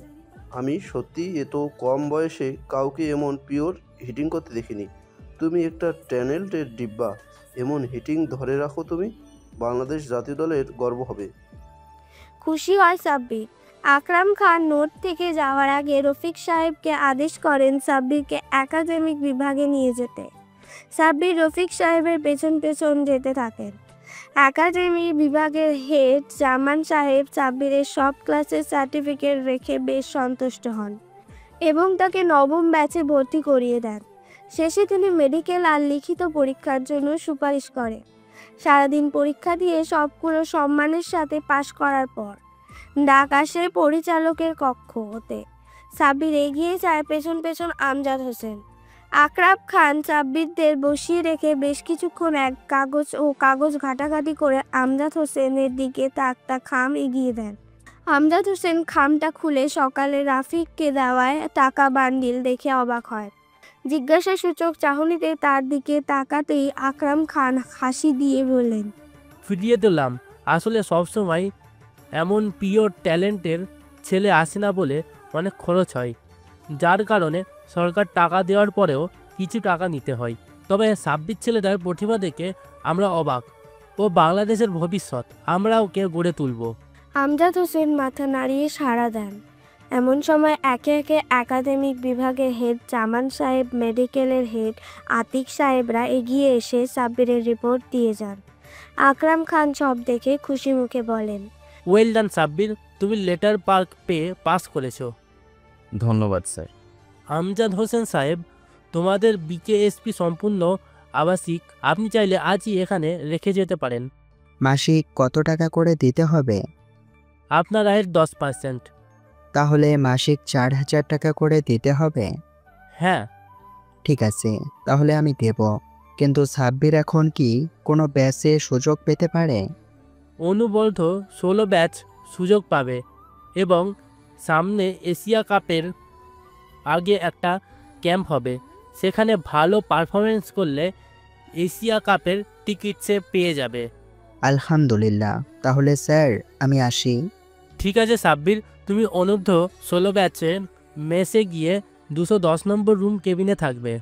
আমি সত্যি এত কম বয়সে কাউকে এমন পিওর হিটিং করতে দেখিনি। তুমি একটা ট্যালেন্টের ডিব্বা। এমন হিটিং ধরে রাখো, তুমি বাংলাদেশ জাতীয় দলের গর্ব হবে। খুশি হয় সাব্বির। আকরাম খান নোট থেকে যাওয়ার আগে রফিক সাহেবকে আদেশ করেন সাব্বিরকে একাডেমিক বিভাগে নিয়ে যেতে। সাব্বির রফিক সাহেবের পেছন পেছন যেতে থাকেন। একাডেমি বিভাগের হেড জামান সাহেব সাব্বিরের সব ক্লাসের সার্টিফিকেট রেখে বেশ সন্তুষ্ট হন এবং তাকে 9ম ব্যাচে ভর্তি করিয়ে দেন। শেষে তিনি মেডিকেল আর লিখিত পরীক্ষার জন্য সুপারিশ করেন। সারাদিন পরীক্ষা দিয়ে সবগুলো সম্মানের সাথে পাশ করার পর ডাক আসে পরিচালকের কক্ষ হতে। সাব্বির এগিয়ে যায় পেছন পেছন আমজাদ হোসেন। আকরাম খান সাব্বিরদের বসিয়ে রেখে বেশ কিছুক্ষণ এক কাগজ ঘাটাঘাটি করে আমজাদ হোসেনের দিকে একটা খাম এগিয়ে দেন। আমজাদ হোসেন খামটা খুলে সকালে রাফিককে দেওয়ায় টাকা বান্ডিল দেখে অবাক হয়। জিজ্ঞাসা সূচক চাহনিতে তার দিকে তাকাতেই আকরাম খান হাসি দিয়ে বললেন, ফিরিয়ে দিলাম। আসলে সবসময় এমন পিওর ট্যালেন্টের ছেলে আসে না বলে অনেক খরচ হয়, যার কারণে সরকার টাকা দেওয়ার পরেও কিছু টাকা নিতে হয়। তবে সাব্বির ছেলেটার প্রতিভা দেখে আমরা অবাক। ও বাংলাদেশের ভবিষ্যৎ, আমরা ওকে গড়ে তুলব। আমজাদ হোসেন মাথা নাড়িয়ে সাড়া দেন। এমন সময় একে একে একাডেমিক বিভাগের হেড জামান সাহেব, মেডিকেলের হেড আতিক সাহেবরা এগিয়ে এসে সাব্বিরের রিপোর্ট দিয়ে যান। আকরাম খান সব দেখে খুশি মুখে বলেন, ওয়েল ডান সাব্বির, তুমি লেটার পার্ক পেয়ে পাস করেছো। ধন্যবাদ স্যার। আমজাদ হোসেন সাহেব, তোমাদের বিকেএসপি সম্পূর্ণ আবাসিক। আপনি চাইলে আজই এখানে রেখে যেতে পারেন। মাসিক কত টাকা করে দিতে হবে? আপনার আয়ের 10%। তাহলে মাসিক 4,000 টাকা করে দিতে হবে? হ্যাঁ। ঠিক আছে, তাহলে আমি দেব। কিন্তু সাব্বির এখন কি কোনো ব্যাচে সুযোগ পেতে পারে? অনুবর্ধ 16 ব্যাচ সুযোগ পাবে এবং সামনে এশিয়া কাপের আগে একটা ক্যাম্প হবে। সেখানে ভালো পারফরমেন্স করলে এশিয়া কাপের টিকিট সে পেয়ে যাবে। আলহামদুলিল্লাহ, তাহলে স্যার আমি আসি। ঠিক আছে সাব্বির, তুমি অনূর্ধ্ব 16 ব্যাচের মেসে গিয়ে 210 নম্বর রুম কেবিনে থাকবে।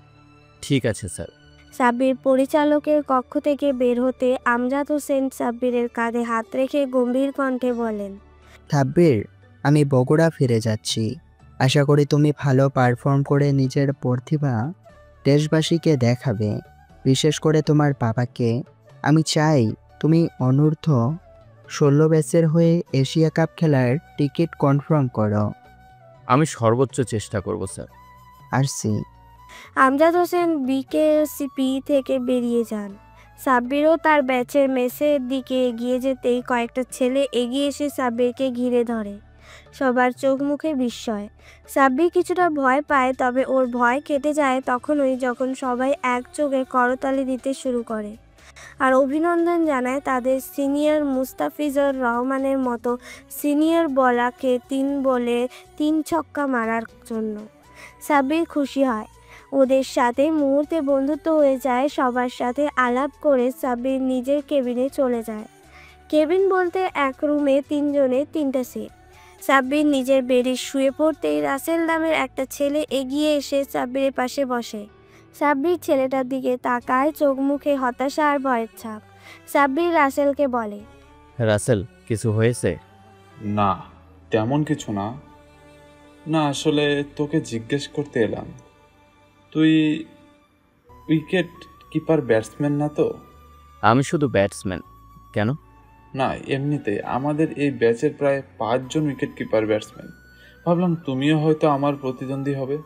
ঠিক আছে স্যার। সাব্বির পরিচালকের কক্ষ থেকে বের হতে আমজাদ হোসেন সাব্বিরের কাঁধে হাত রেখে গম্ভীর কণ্ঠে বলেন, সাব্বির, আমি বগুড়া ফিরে যাচ্ছি। আশা করি তুমি ভালো পারফর্ম করে নিজের প্রতিভা দেশবাসীকে দেখাবে, বিশেষ করে তোমার বাবাকে। আমি চাই তুমি অনূর্ধ্ব 16 ব্যাচের হয়ে এশিয়া কাপ খেলার টিকিট কনফার্ম করো। আমি সর্বোচ্চ চেষ্টা করব sir. RC. Amjad Hossain BKSP থেকে বেরিয়ে যান। সাব্বিরও তার ব্যাচের মেসের দিকে এগিয়ে যেতেই কয়েকটা ছেলে এগিয়ে এসে সাব্বিরকে ঘিরে ধরে। সবার চোখ মুখে বিস্ময়। সাব্বির কিছুটা ভয় পায়, তবে ওর ভয় কেটে যায় তখনই যখন সবাই এক চোখে করতালি দিতে শুরু করে আর অভিনন্দন জানায় তাদের সিনিয়র মুস্তাফিজুর রহমানের মতো সিনিয়র বলাকে 3 বলে 3 ছক্কা মারার জন্য। সাব্বির খুশি হয়, ওদের সাথে মুহূর্তে বন্ধুত্ব হয়ে যায়। সবার সাথে আলাপ করে সাব্বির নিজের কেবিনে চলে যায়। কেবিন বলতে এক রুমে 3 জনে 3টা সিট। সাব্বির নিজের বেডে শুয়ে পড়তেই রাসেল নামের একটা ছেলে এগিয়ে এসে সাব্বিরের পাশে বসে। সাব্বির ছেলেটার দিকে তাকায়, চোখ মুখে হতাশা আর ভয়ের ছাপ। সাব্বির রাসেলকে বলে, রাসেল, কিছু হয়েছে? না, তেমন কিছু না। না, আসলে তোকে জিজ্ঞেস করতে এলাম, তুই উইকেট কিপার ব্যাটসম্যান না তো? আমি শুধু ব্যাটসম্যান। কেন? না, এমনিতে আমাদের এই ব্যাচের প্রায় 5 জন উইকেট কিপার ব্যাটসম্যান। ভাবলাম তুমিও হয়তো আমার প্রতিদ্বন্দ্বী হবে।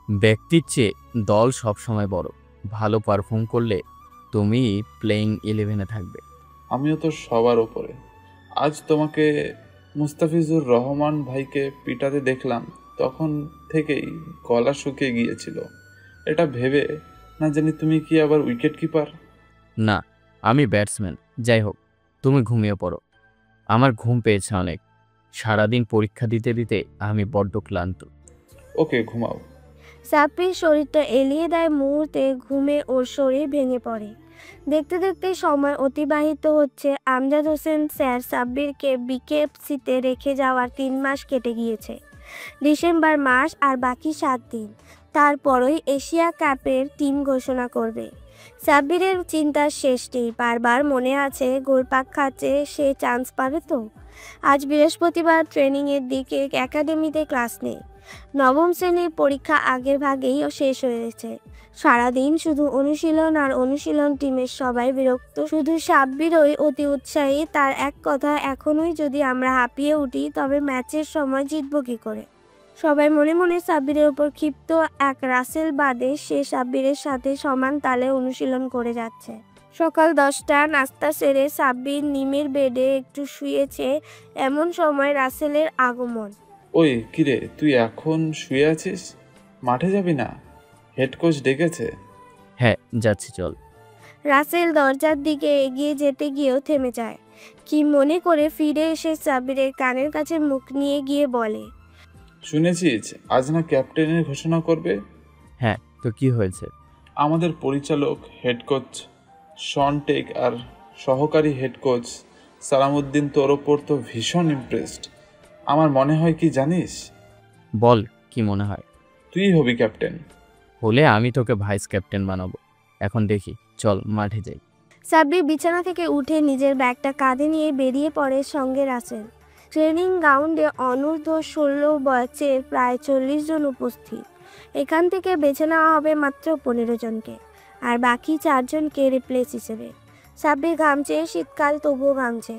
ব্যক্তির চেয়ে দল সবসময় বড়। ভালো পারফর্ম করলে তুমি প্লেইং 11-এ থাকবে। আমিও তো সবার ওপরে। আজ তোমাকে মুস্তাফিজুর রহমান ভাইকে পিটাতে দেখলাম, তখন থেকেই গলা শুকিয়ে গিয়েছিল। এটা ভেবে না জানি তুমি কি আবার উইকেট কিপার? না, আমি ব্যাটসম্যান। যাই হোক, তুমি ঘুমিয়ে পড়ো। আমার ঘুম পেয়েছে অনেক। সারাদিন পরীক্ষা দিতে দিতে আমি বড্ড ক্লান্ত। ওকে, ঘুমাও। সাব্বির শরীরটা এলিয়ে দেয়। মুহূর্তে ঘুমে ওর শরীর ভেঙে পড়ে। দেখতে দেখতে সময় অতিবাহিত হচ্ছে। আমজাদ হোসেন স্যার সাব্বিরকে বিকেএফসিতে রেখে যাওয়ার 3 মাস কেটে গিয়েছে। ডিসেম্বর মাস আর বাকি 7 দিন, তারপরই এশিয়া কাপের টিম ঘোষণা করবে। সাব্বিরের চিন্তার শেষ নেই। বারবার মনে আছে গোলপাক খাচ্ছে, সে চান্স পাবে তো। আজ বৃহস্পতিবার ট্রেনিংয়ের দিকে একাডেমিতে ক্লাস নেই। 9ম শ্রেণীর পরীক্ষা আগের ভাগেই শেষ হয়েছে। সারাদিন শুধু অনুশীলন আর অনুশীলন। টিমের সবাই বিরক্ত, শুধু সাব্বিরই অতি উৎসাহী। তার এক কথা, এখনই যদি আমরা হাঁপিয়ে উঠি তবে ম্যাচের সময় জিতব কী করে। সবাই মনে মনে সাব্বিরের ওপর ক্ষিপ্ত। এক রাসেল বাদে সে সাব্বিরের সাথে সমান তালে অনুশীলন করে যাচ্ছে। সকাল 10টা, নাস্তা সেরে সাব্বির নিমের বেডে একটু শুয়েছে। এমন সময় রাসেলের আগমন। ওই কিরে, তুই এখন শুয়ে আছিস? মাঠে যাবি না? হেড কোচ ডেকেছে। হ্যাঁ, যাচ্ছি, চল। রাসেল দরজার দিকে এগিয়ে যেতে গিয়েও থেমে যায়। কি মনে করে ফিরে এসে সাব্বিরের কানের কাছে মুখ নিয়ে গিয়ে বলে, শুনেছিস আজ না ক্যাপ্টেনের ঘোষণা করবে? হ্যাঁ, তো কি হয়েছে? আমাদের পরিচালক হেড কোচ শন টেক আর সহকারী হেড কোচ সালামউদ্দিন তোর ওপর তো ভীষণ ইমপ্রেসড। আমার মনে হয় কি জানিস? বল, কি মনে হয়? তুই হবি ক্যাপ্টেন। হলে আমি তোকে ভাইস ক্যাপ্টেন বানাবো। এখন দেখি, চল মাঠে যাই। সাব্বির বিছানা থেকে উঠে নিজের ব্যাগটা কাঁধে নিয়ে বেরিয়ে পড়ে, সঙ্গে রাসেল। ট্রেনিং গ্রাউন্ডে অনূর্ধ্ব 16 ব্যাচের প্রায় 40 জন উপস্থিত। এখান থেকে বেছে নেওয়া হবে মাত্র 15 জনকে, আর বাকি 4 জনকে রিপ্লেস হিসেবে। সাব্বির ঘামছে, শীতকাল তবুও ঘামছে।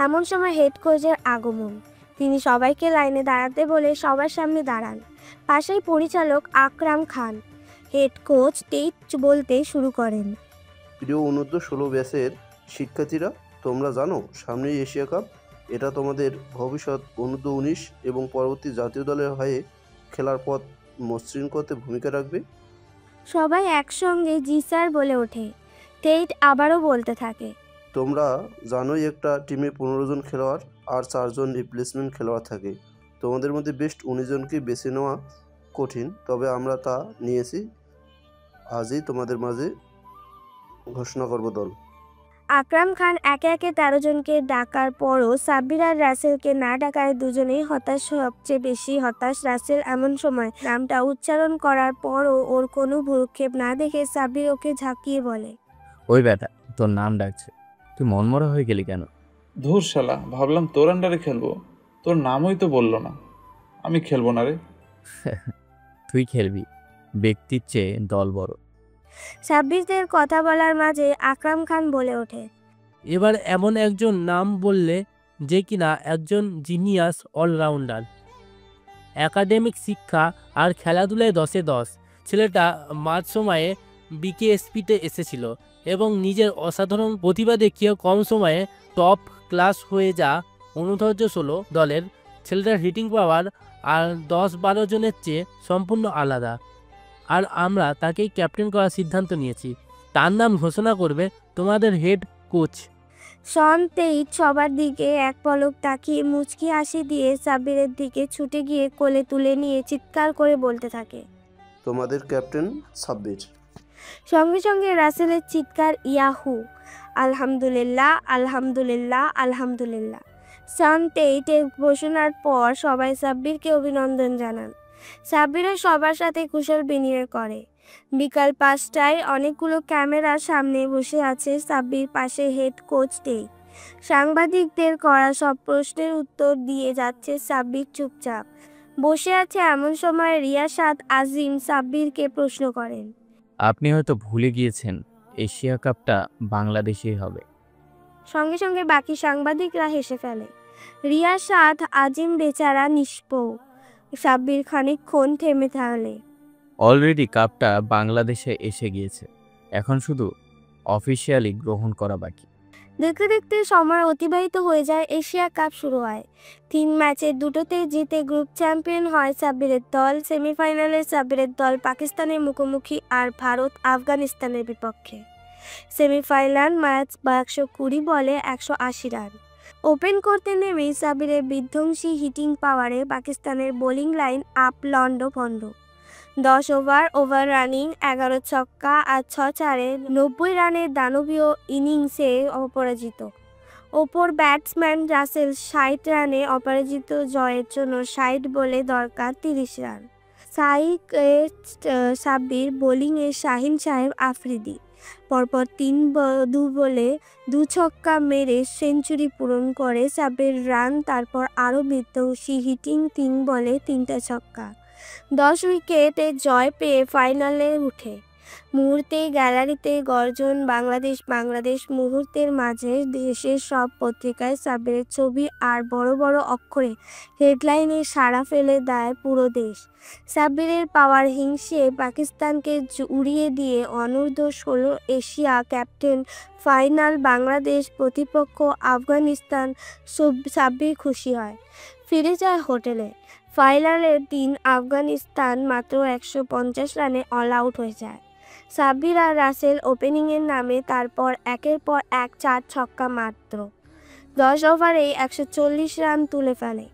এমন সময় হেড কোচের আগমন। তিনি সবাইকে লাইনে দাঁড়াতে বলে সবার সামনে দাঁড়ান। পাশেই পরিচালক Akram Khan. Head coach TET বলতে শুরু করেন, প্রিয় অনূর্ধ্ব 16 ব্যাচের শিক্ষার্থীরা, তোমরা জানো সামনেই এশিয়া কাপ। এটা তোমাদের ভবিষ্যৎ অনূর্ধ্ব 19 এবং পরবর্তী জাতীয় দলের হয়ে খেলার পথ মসৃণ করতে ভূমিকা রাখবে। সবাই একসঙ্গে জি স্যার বলে ওঠে। টেট আবারও বলতে থাকে, তোমরা জানোই একটা টিমে 15 জন খেলোয়াড় আর 4 জন রিপ্লেসমেন্ট খেলোয়াড় থাকে। তোমাদের মধ্যে বেস্ট 19 জনকে বেছে নেওয়া কঠিন, তবে আমরা তা নিয়েছি। আজই তোমাদের মাঝে ঘোষণা করব দল। আকরাম খান একে একে 13 জনকে ডাকার পরও সাব্বির আর রাসেলকে না ডাকায় দুজনেই হতাশ। সবচেয়ে বেশি হতাশ রাসেল। এমন সময় নামটা উচ্চারণ করার পরও ওর কোনো ভ্রুক্ষেপ না দেখে সাব্বির ওকে ঝাঁকিয়ে বলে, ওই বেটা, তোর নাম ডাকছে, তুই মনমরা হয়ে গেলি কেন? ধুর শালা, ভাবলাম তোর আন্ডারে খেলবো, তোর নামই তো বললো না। আমি খেলবো না রে। তুই খেলবি, ব্যক্তির চেয়ে দল বড়। সাব্বিরদের কথা বলার মাঝে আকরাম খান বলে ওঠে, এবার এমন একজন নাম বললে যে কিনা একজন জিনিয়াস অলরাউন্ডার, একাডেমিক শিক্ষা আর খেলাধুলায় 10-এ 10। ছেলেটা মাঝ সময়ে বিকেএসপিতে এসেছিল এবং নিজের অসাধারণ প্রতিভা দেখিয়ে কম সময়ে টপ ক্লাস হয়ে যা অনুধৈর্য 16 দলের ছেলেটার হিটিং পাওয়ার আর 10-12 জনের চেয়ে সম্পূর্ণ আলাদা। আর আমরা তাকেই ক্যাপ্টেন করার সিদ্ধান্ত নিয়েছি। তার নাম ঘোষণা করবে তোমাদের হেড কোচ। সন্তেই সবার দিকে এক পলক তাকিয়ে মুচকি হাসি দিয়ে সাব্বিরের দিকে ছুটে গিয়ে কোলে তুলে নিয়ে চিৎকার করে বলতে থাকে, তোমাদের ক্যাপ্টেন সাব্বির। সঙ্গে সঙ্গে রাসেলের চিৎকার ইয়াহু, আলহামদুলিল্লাহ আলহামদুলিল্লাহ আলহামদুলিল্লাহ। সন্তেই ঘোষণার পর সবাই সাব্বিরকে অভিনন্দন জানান। সাব্বিরও সবার সাথে কুশল বিনিময় করে। বিকাল 5টায় অনেকগুলো ক্যামেরার সামনে বসে আছে সাব্বির, পাশে হেড কোচ টেই। সাংবাদিকদের করা সব প্রশ্নের উত্তর দিয়ে যাচ্ছে সাব্বির চুপচাপ বসে আছে। এমন সময় রিয়াসাত আজিম সাব্বিরকে প্রশ্ন করেন, আপনি হয়তো ভুলে গিয়েছেন এশিয়া কাপটা বাংলাদেশেই হবে। সঙ্গে সঙ্গে বাকি সাংবাদিকরা হেসে ফেলে। রিয়াসাত আজিম বেচারা নিষ্পৌ। সাব্বির খানিকক্ষণ থেমে থাকলে, অলরেডি কাপটা বাংলাদেশে এসে গিয়েছে, এখন শুধু অফিসিয়ালি গ্রহণ করা বাকি। দেখতে দেখতে সময় অতিবাহিত হয়ে যায়। এশিয়া কাপ শুরু হয়। 3 ম্যাচের দুটোতেই জিতে গ্রুপ চ্যাম্পিয়ন হয় সাব্বিরের দল। সেমিফাইনালে সাব্বিরের দল পাকিস্তানের মুখোমুখি আর ভারত আফগানিস্তানের বিপক্ষে। সেমিফাইনাল ম্যাচ 120 বলে 180 রান। ওপেন করতে নেমেই সাব্বিরের বিধ্বংসী হিটিং পাওয়ারে পাকিস্তানের বোলিং লাইন আপ লন্ডভন্ড। 10 ওভার রানিং, 11 ছক্কা আর 6 চারে 90 রানের দানবীয় ইনিংসে অপরাজিত। ওপর ব্যাটসম্যান রাসেল 60 রানে অপরাজিত। জয়ের জন্য 60 বলে দরকার 30 রান। সাব্বির, বোলিংয়ে শাহিন সাহেব আফ্রিদি পরপর 2 বলে 2 ছক্কা মেরে সেঞ্চুরি পূরণ করে সাব্বির রান। তারপর আরও বিধ্বংসী হিটিং 3 বলে 3টা ছক্কা। 10 উইকেটে জয় পেয়ে ফাইনালে উঠে। মুহূর্তেই গ্যালারিতে গর্জন, বাংলাদেশ বাংলাদেশ। মুহূর্তের মাঝে দেশের সব পত্রিকায় সাব্বিরের ছবি আর বড় বড় অক্ষরে হেডলাইনে সাড়া ফেলে দেয় পুরো দেশ। সাব্বিরের পাওয়ার হিংসে পাকিস্তানকে উড়িয়ে দিয়ে অনূর্ধ্ব-16 এশিয়া ক্যাপ্টেন। ফাইনাল বাংলাদেশ, প্রতিপক্ষ আফগানিস্তান। সাব্বির খুশি হয়, ফিরে যায় হোটেলে। ফাইনালের দিন আফগানিস্তান মাত্র 150 রানে অল আউট হয়ে যায়। সাব্বির আর রাসেল ওপেনিংয়ের নামে, তারপর একের পর এক 4 ছক্কা মাত্র। 10 ওভারেই 140 রান তুলে ফেলে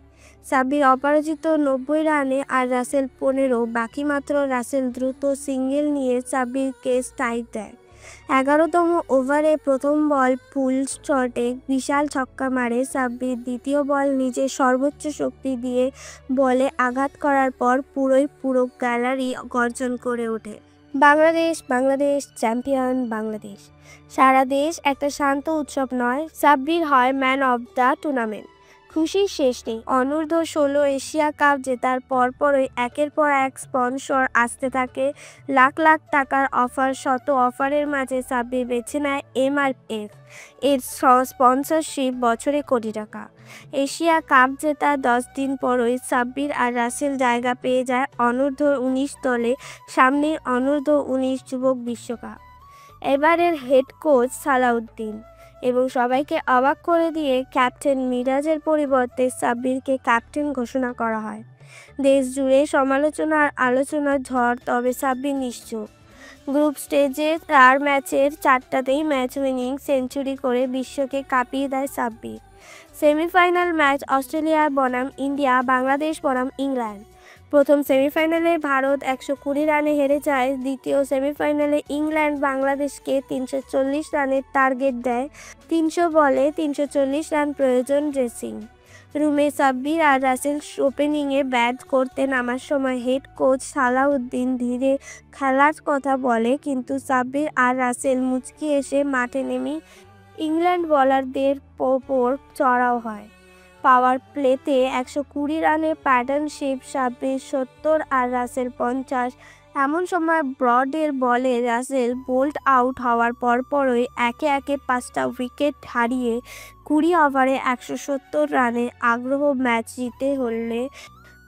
সাব্বির অপরাজিত 90 রানে, আর রাসেল 15। বাকি মাত্র রাসেল দ্রুত সিঙ্গেল নিয়ে সাব্বিরকে স্ট্রাইক দেয়। 11তম ওভারে প্রথম বল ফুল শটে বিশাল ছক্কা মারে সাব্বির। দ্বিতীয় বল নিজের সর্বোচ্চ শক্তি দিয়ে বলে আঘাত করার পর পুরো গ্যালারি গর্জন করে ওঠে, বাংলাদেশ বাংলাদেশ চ্যাম্পিয়ন বাংলাদেশ। সারা দেশ একটা শান্ত উৎসব নয়, সাব্বির হয় ম্যান অব দ্য টুর্নামেন্ট। খুশির শেষ নেই। অনূর্ধ্ব-16 এশিয়া কাপ জেতার পরপরই একের পর এক স্পন্সর আসতে থাকে। লাখ লাখ টাকার অফার। শত অফারের মাঝে সাব্বির বেছে নেয় এমআরএফ এর স্পন্সরশিপ, বছরে কোটি টাকা। এশিয়া কাপ জেতা 10 দিন পরই সাব্বির আর রাসেল জায়গা পেয়ে যায় অনূর্ধ্ব-19 দলে। সামনের অনূর্ধ্ব-19 যুবক বিশ্বকাপ। এবারের হেড কোচ সালাউদ্দিন, এবং সবাইকে অবাক করে দিয়ে ক্যাপ্টেন মিরাজের পরিবর্তে সাব্বিরকে ক্যাপ্টেন ঘোষণা করা হয়। দেশ জুড়ে সমালোচনা আর আলোচনার ঝড়, তবে সাব্বির নিশ্চুপ। গ্রুপ স্টেজে 4 ম্যাচের 4টাতেই ম্যাচ উইনিং সেঞ্চুরি করে বিশ্বকে কাঁপিয়ে দেয় সাব্বির। সেমিফাইনাল ম্যাচ অস্ট্রেলিয়া বনাম ইন্ডিয়া, বাংলাদেশ বনাম ইংল্যান্ড। প্রথম সেমিফাইনালে ভারত 120 রানে হেরে যায়। দ্বিতীয় সেমিফাইনালে ইংল্যান্ড বাংলাদেশকে 340 রানের টার্গেট দেয়। 300 বলে 340 রান প্রয়োজন। ড্রেসিং রুমে সাব্বির আর রাসেল ওপেনিংয়ে ব্যাট করতে নামার সময় হেড কোচ সালাউদ্দিন ধীরে খেলার কথা বলে, কিন্তু সাব্বির আর রাসেল মুচকি এসে মাঠে নেমে ইংল্যান্ড বোলারদের ওপর চড়াও হয়। পাওয়ার প্লেতে 120 রানের পার্টনারশিপ, সাব্বির 70 আর রাসেল 50। এমন সময় ব্রডের বলে রাসেল বোল্ড আউট হওয়ার পরপরই একে একে 5টা উইকেট হারিয়ে 20 ওভারে 170 রানে আগ্রহ। ম্যাচ জিতে হলে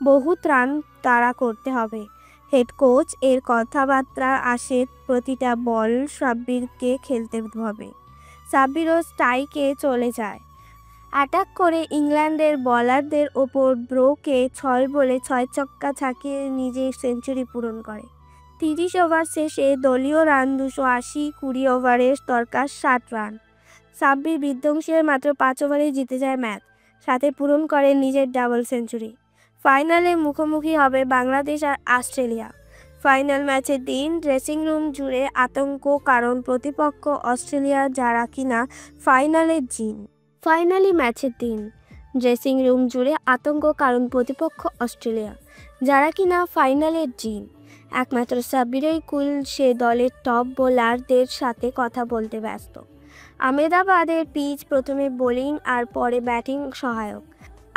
বহুত রান তাড়া করতে হবে। হেড কোচ এর কথাবার্তা আসে প্রতিটা বল সাব্বিরকে খেলতে হবে। সাব্বিরও স্ট্রাইকে চলে যায়, অ্যাটাক করে ইংল্যান্ডের বলারদের ওপর ব্রোকে 6 বলে 6 ছক্কা ছাকিয়ে নিজের সেঞ্চুরি পূরণ করে। 30 ওভার শেষে দলীয় রান 280, 20 ওভারের দরকার 60 রান। সাব্বির বিধ্বংসী মাত্র 5 ওভারে জিতে যায় ম্যাচ, সাথে পূরণ করে নিজের ডাবল সেঞ্চুরি। ফাইনালে মুখোমুখি হবে বাংলাদেশ আর অস্ট্রেলিয়া। ফাইনাল ম্যাচের দিন ড্রেসিং রুম জুড়ে আতঙ্ক, কারণ প্রতিপক্ষ অস্ট্রেলিয়া, যারা কিনা ফাইনালের জিন। ফাইনালি ম্যাচের দিন ড্রেসিং রুম জুড়ে আতঙ্ক, কারণ প্রতিপক্ষ অস্ট্রেলিয়া, যারা কিনা ফাইনালের জিন। একমাত্র সাব্বিরই কুল, সে দলের টপ বোলারদের সাথে কথা বলতে ব্যস্ত। আহমেদাবাদের পিচ প্রথমে বোলিং আর পরে ব্যাটিং সহায়ক।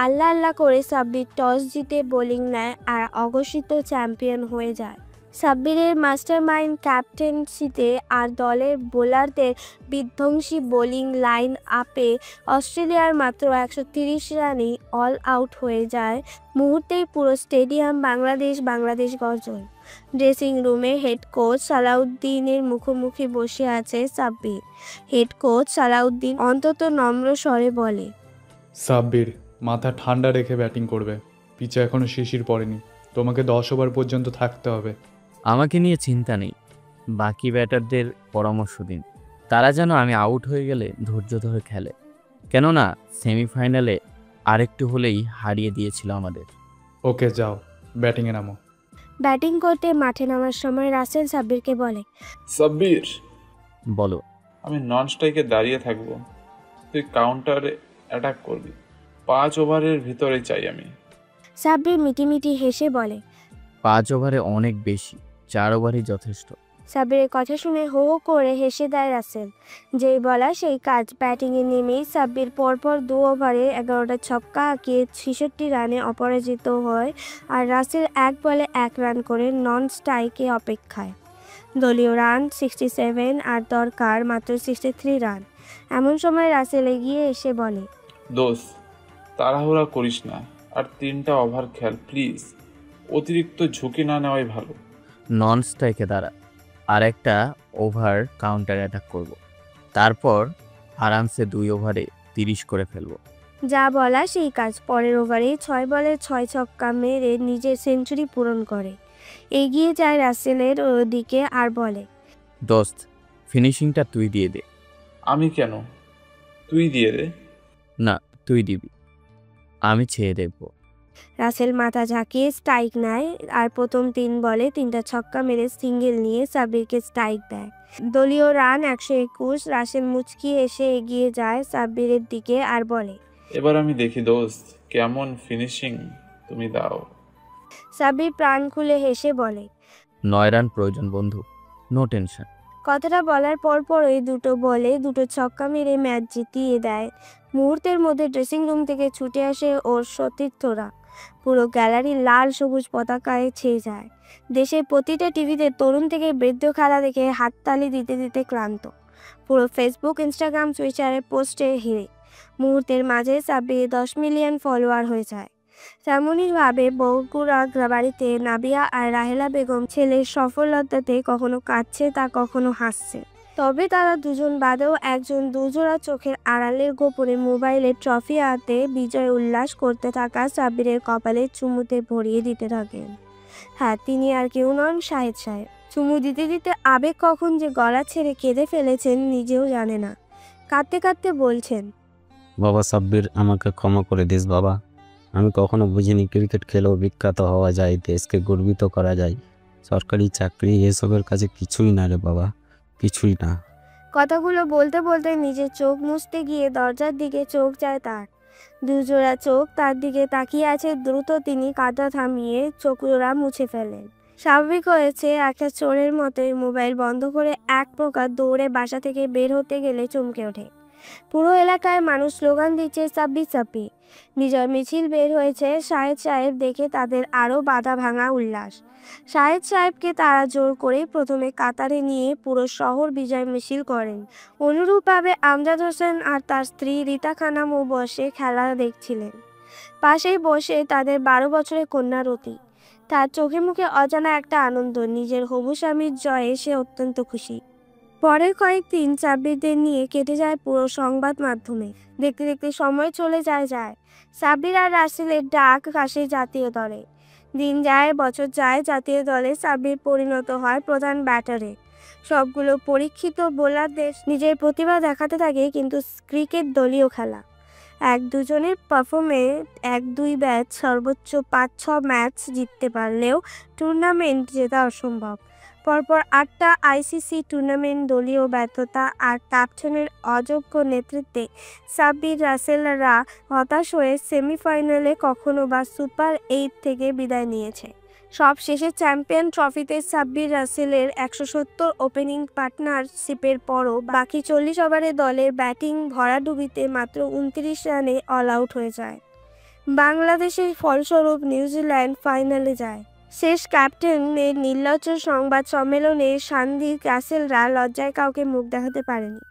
আল্লাহ আল্লাহ করে সাব্বির টস জিতে বোলিং নেয় আর অঘোষিত চ্যাম্পিয়ন হয়ে যায়। সাব্বিরের মাস্টারমাইন্ড ক্যাপ্টেন্সিতে আর দলের বোলারদের বিধ্বংসী বোলিং লাইন আপে অস্ট্রেলিয়ার মাত্র 130 রানেই অল আউট হয়ে যায়। মুহূর্তেই পুরো স্টেডিয়াম বাংলাদেশ গর্জন। ড্রেসিং রুমে হেড কোচ সালাউদ্দিনের মুখোমুখি বসে আছে সাব্বির। হেড কোচ সালাউদ্দিন অন্তত নম্র স্বরে বলে, সাব্বির, মাথা ঠান্ডা রেখে ব্যাটিং করবে। পিচে এখনও শিশির পড়েনি, তোমাকে 10 ওভার পর্যন্ত থাকতে হবে। আমাকে নিয়ে চিন্তা নেই, বাকি ব্যাটারদের পরামর্শ দিন। তারা যেন আমি আউট হয়ে গেলে ধৈর্য ধরে খেলে, কেননা সেমিফাইনালে আরেকটু হলেই হারিয়ে দিয়েছিল আমাদের। ওকে, যাও ব্যাটিংয়ে নামো। ব্যাটিং করতে মাঠে নামার সময় রাসেল সাব্বিরকে বলে, সাব্বির, বলো। আমি নন স্ট্রাইকে দাঁড়িয়ে থাকবো, তুই কাউন্টারে অ্যাটাক করবি। 5 ওভারের ভিতরে চাই আমি। সাব্বির মিটিমিটি হেসে বলে, 5 ওভারে অনেক বেশি, 4 ওভারই যথেষ্ট। সাব্বিরের কথা শুনে হো হো করে হেসে দেয় রাসেল। যেই বলা সেই কাজ। ব্যাটিংয়ে নেমেই সাব্বির পরপর 2 ওভারে 11টা ছক্কা হাঁকিয়ে 66 রানে অপরাজিত হয়, আর রাসেল 1 বলে 1 রান করে নন স্ট্রাইকে অপেক্ষায়। দলীয় রান 67 আর দরকার মাত্র 63 রান। এমন সময় রাসেল এগিয়ে এসে বলে, দোস্ত, তাড়াহুড়া করিস না, আর 3টা ওভার খেল প্লিজ। অতিরিক্ত ঝুঁকি না নেওয়াই ভালো। নন স্ট্রাইকে দাঁড়া, আর একটা ওভার কাউন্টার অ্যাটাক করব, তারপর আরামসে 2 ওভারে 30 করে ফেলবো। যা বলা সেই কাজ। পরের ওভারে 6 বলে 6 ছক্কা মেরে নিজের সেঞ্চুরি পূরণ করে। এগিয়ে যায় রাসেলের দিকে আর বলে, দোস্ত, ফিনিশিংটা তুই দিয়ে দে। আমি কেন? তুই দিয়ে দে। না, তুই দিবি, আমি ছেড়ে দেখব। রাসেল মাথা ঝাঁকিয়ে স্ট্রাইক নেয় আর প্রথম 3 বলে 3টা ছক্কা মেরে সিঙ্গেল নিয়ে সাব্বিরকে স্ট্রাইক দেয়। দলীয় রান 121। রাসেল মুচকি এসে এগিয়ে যায় সাব্বিরের দিকে আর বলে, এবার আমি দেখি দোস্ত, কেমন ফিনিশিং তুমি দাও। সাব্বির প্রাণ খুলে হেসে বলে, 9 রান প্রয়োজন বন্ধু, নো টেনশন। কথাটা বলার পরপরই 2টো বলে 2টো ছক্কা মেরে ম্যাচ জিতিয়ে দেয়। মুহূর্তের মধ্যে ড্রেসিং রুম থেকে ছুটে আসে ওর সতীর্থরা। পুরো গ্যালারি লাল সবুজ পতাকায় ছেয়ে যায়। দেশের প্রতিটা টিভিতে তরুণ থেকে বৃদ্ধ খেলা দেখে হাততালি দিতে দিতে ক্লান্ত। পুরো ফেসবুক, ইনস্টাগ্রাম, টুইটারে পোস্টে হিরে। মুহূর্তের মাঝে সাব্বির 10 মিলিয়ন ফলোয়ার হয়ে যায়। তেমনইভাবে বগুড়া বাড়িতে নাবিয়া আর রাহেলা বেগম ছেলের সফলতাতে কখনো কাঁদছে তা কখনো হাসছে। তবে তারা দুজন বাদেও একজন দুজোড়া চোখের আড়ালে গোপনে মোবাইলে ট্রফি হাতে বিজয় উল্লাস করতে থাকা সাব্বিরের কপালে চুমুতে ভরিয়ে দিতে থাকেন। হ্যাঁ, তিনি আর কেউ নন, শাহেদ সাহেব। চুমু দিতে দিতে আবেগ কখন যে গলা ছেড়ে কেঁদে ফেলেছেন নিজেও জানে না। কাঁদতে কাঁদতে বলছেন, বাবা সাব্বির, আমাকে ক্ষমা করে দিস বাবা। আমি কখনো বুঝিনি ক্রিকেট খেলেও বিখ্যাত হওয়া যায়, দেশকে গর্বিত করা যায়। সরকারি চাকরি এসবের কাছে কিছুই না রে বাবা, কিছুই না। কথাগুলো বলতে বলতে নিজের চোখ মুছতে গিয়ে দরজার দিকে চোখ যায় তার। দুজোড়া চোখ তার দিকে তাকিয়ে আছে। দ্রুত তিনি কাঁদা থামিয়ে চোখজোড়া মুছে ফেলেন। স্বাভাবিক হয়েছে, একটা চোরের মতোই মোবাইল বন্ধ করে এক প্রকার দৌড়ে বাসা থেকে বের হতে গেলে চমকে ওঠে। পুরো এলাকায় মানুষ স্লোগান দিচ্ছে সাব্বির সাব্বি। বিজয় মিছিল বের হয়েছে। শাহেদ সাহেব দেখে তাদের আরও বাধা ভাঙা উল্লাস। শাহেদ সাহেবকে তারা জোর করে প্রথমে কাতারে নিয়ে পুরো শহর বিজয় মিছিল করেন। অনুরূপভাবে আমজাদ হোসেন আর তার স্ত্রী রীতা খানমও বসে খেলা দেখছিলেন। পাশেই বসে তাদের 12 বছরের কন্যা রতি। তার চোখে মুখে অজানা একটা আনন্দ। নিজের হবু স্বামীর জয়ে সে অত্যন্ত খুশি। পরের কয়েকদিন সাব্বিরদের নিয়ে কেটে যায় পুরো সংবাদ মাধ্যমে। দেখতে দেখতে সময় চলে যায়। সাব্বির আর রাসেলের ডাক আসে জাতীয় দলে। দিন যায়, বছর যায়, জাতীয় দলে সাব্বির পরিণত হয় প্রধান ব্যাটারে। সবগুলো পরীক্ষিত বোলারদের নিজের প্রতিভা দেখাতে থাকে, কিন্তু ক্রিকেট দলীয় খেলা। এক দুজনের পারফর্মে 1-2 ব্যাচ সর্বোচ্চ 5-6 ম্যাচ জিততে পারলেও টুর্নামেন্ট জেতা অসম্ভব। পরপর 8টা আইসিসি টুর্নামেন্ট দলীয় ব্যর্থতা আর ক্যাপ্টেনের অযোগ্য নেতৃত্বে সাব্বির রাসেলরা হতাশ হয়ে সেমিফাইনালে কখনো বা সুপার 8 থেকে বিদায় নিয়েছে। সব শেষে চ্যাম্পিয়ন ট্রফিতে সাব্বির রাসেলের 170 ওপেনিং পার্টনারশিপের পরও বাকি 40 ওভারে দলের ব্যাটিং ভরাডুবিতে মাত্র 29 রানে অল আউট হয়ে যায়। বাংলাদেশের ফলস্বরূপ নিউজিল্যান্ড ফাইনালে যায়। শেষ ক্যাপ্টেনের নির্লজ্জ সংবাদ সম্মেলনে সান্দিক রাসেলরা লজ্জায় কাউকে মুখ দেখাতে পারেনি।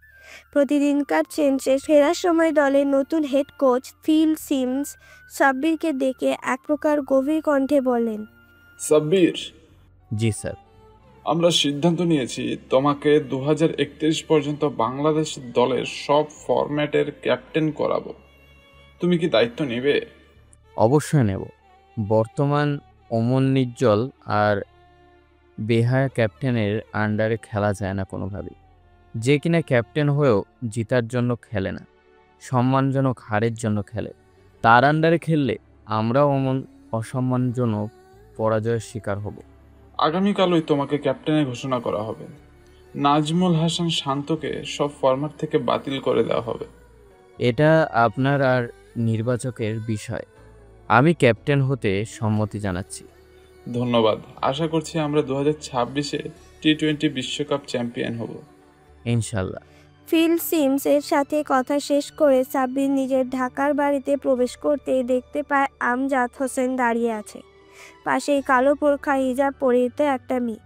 প্রতিদিনকার চেঞ্জে ফেরার সময় দলের নতুন হেড কোচ ফিল সিমস সাব্বিরকে ডেকে এক প্রকার গভীর কণ্ঠে বলেন, সাব্বির, জি স্যার। আমরা সিদ্ধান্ত নিয়েছি তোমাকে 2031 পর্যন্ত বাংলাদেশ দলের সব ফরম্যাটের ক্যাপ্টেন করাবো। তুমি কি দায়িত্ব নেবে? অবশ্যই নেব। বর্তমান অমল নিজ্জল আর বেহায়া ক্যাপ্টেনের আন্ডারে খেলা যায় না কোনোভাবেই। যে কিনা ক্যাপ্টেন হয়েও জিতার জন্য খেলে না, সম্মানজনক হারের জন্য খেলে। তার আন্ডারে খেললে আমরাও অমন অসম্মানজনক পরাজয়ের শিকার হব। আগামীকালই তোমাকে ক্যাপ্টেনে ঘোষণা করা হবে। নাজমুল হাসান শান্তকে সব ফরম্যাট থেকে বাতিল করে দেওয়া হবে। এটা আপনার আর নির্বাচকের বিষয়। আমি ক্যাপ্টেন হতে সম্মতি জানাচ্ছি। ধন্যবাদ। আশা করছি আমরা 2026-এ টি-20 বিশ্বকাপ চ্যাম্পিয়ন হব, ইনশাল্লাহ। ফিল সিমস এর সাথে কথা শেষ করে সাব্বির নিজের ঢাকার বাড়িতে প্রবেশ করতেই দেখতে পায় আমজাদ হোসেন দাঁড়িয়ে আছে। পাশেই কালো বোরখা হিজাব পরিহিত একটা মেয়ে।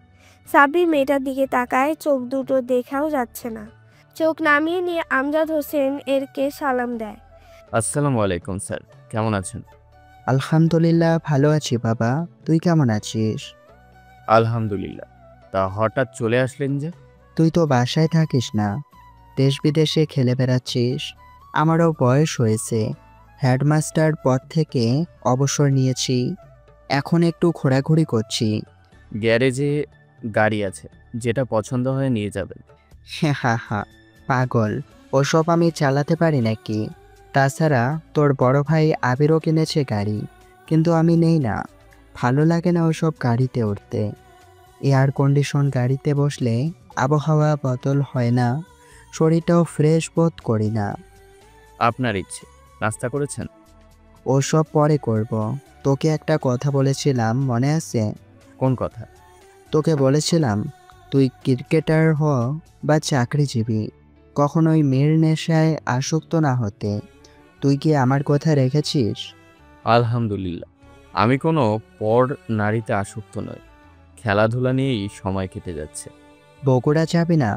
সাব্বির মেয়েটার দিকে তাকায়, চোখ দুটো দেখাও যাচ্ছে না। চোখ নামিয়ে নিয়ে আমজাদ হোসেন এরকে সালাম দেয়। আসসালামু আলাইকুম স্যার, কেমন আছেন? আলহামদুলিল্লাহ ভালো আছি বাবা, তুই কেমন আছিস? আলহামদুলিল্লাহ। তা হঠাৎ চলে আসলেন যে? তুই তো বাসায় থাকিস না, দেশ বিদেশে খেলে বেড়াচ্ছিস। আমারও বয়স হয়েছে, হেডমাস্টার পদ থেকে অবসর নিয়েছি, এখন একটু ঘোরাঘুরি করছি। গ্যারেজে গাড়ি আছে, যেটা পছন্দ হয়ে নিয়ে যাবেন। হ্যাঁ, পাগল, ওসব আমি চালাতে পারি নাকি? তাছাড়া তোর বড় ভাই আবিরও কিনেছে গাড়ি, কিন্তু আমি নেই না। ভালো লাগে না ওসব গাড়িতে উঠতে। এয়ার কন্ডিশন গাড়িতে বসলে আবহাওয়া বদল হয় না, শরীরটাও ফ্রেশ বোধ করি না। আপনার ইচ্ছে। নাস্তা করেছেন? ওসব পরে করব। তোকে একটা কথা বলেছিলাম, মনে আছে? কোন কথা? তোকে বলেছিলাম তুই ক্রিকেটার হ বা চাকরিজীবী, কখনোই মেয়ের নেশায় আসক্ত না হতে। তুই কি আমার কথা রেখেছিস? আলহামদুলিল্লাহ, আমি কোনো পর নারীতে আসক্ত নই। খেলাধুলা নিয়েই সময় কেটে যাচ্ছে। বগুড়া যাবি না?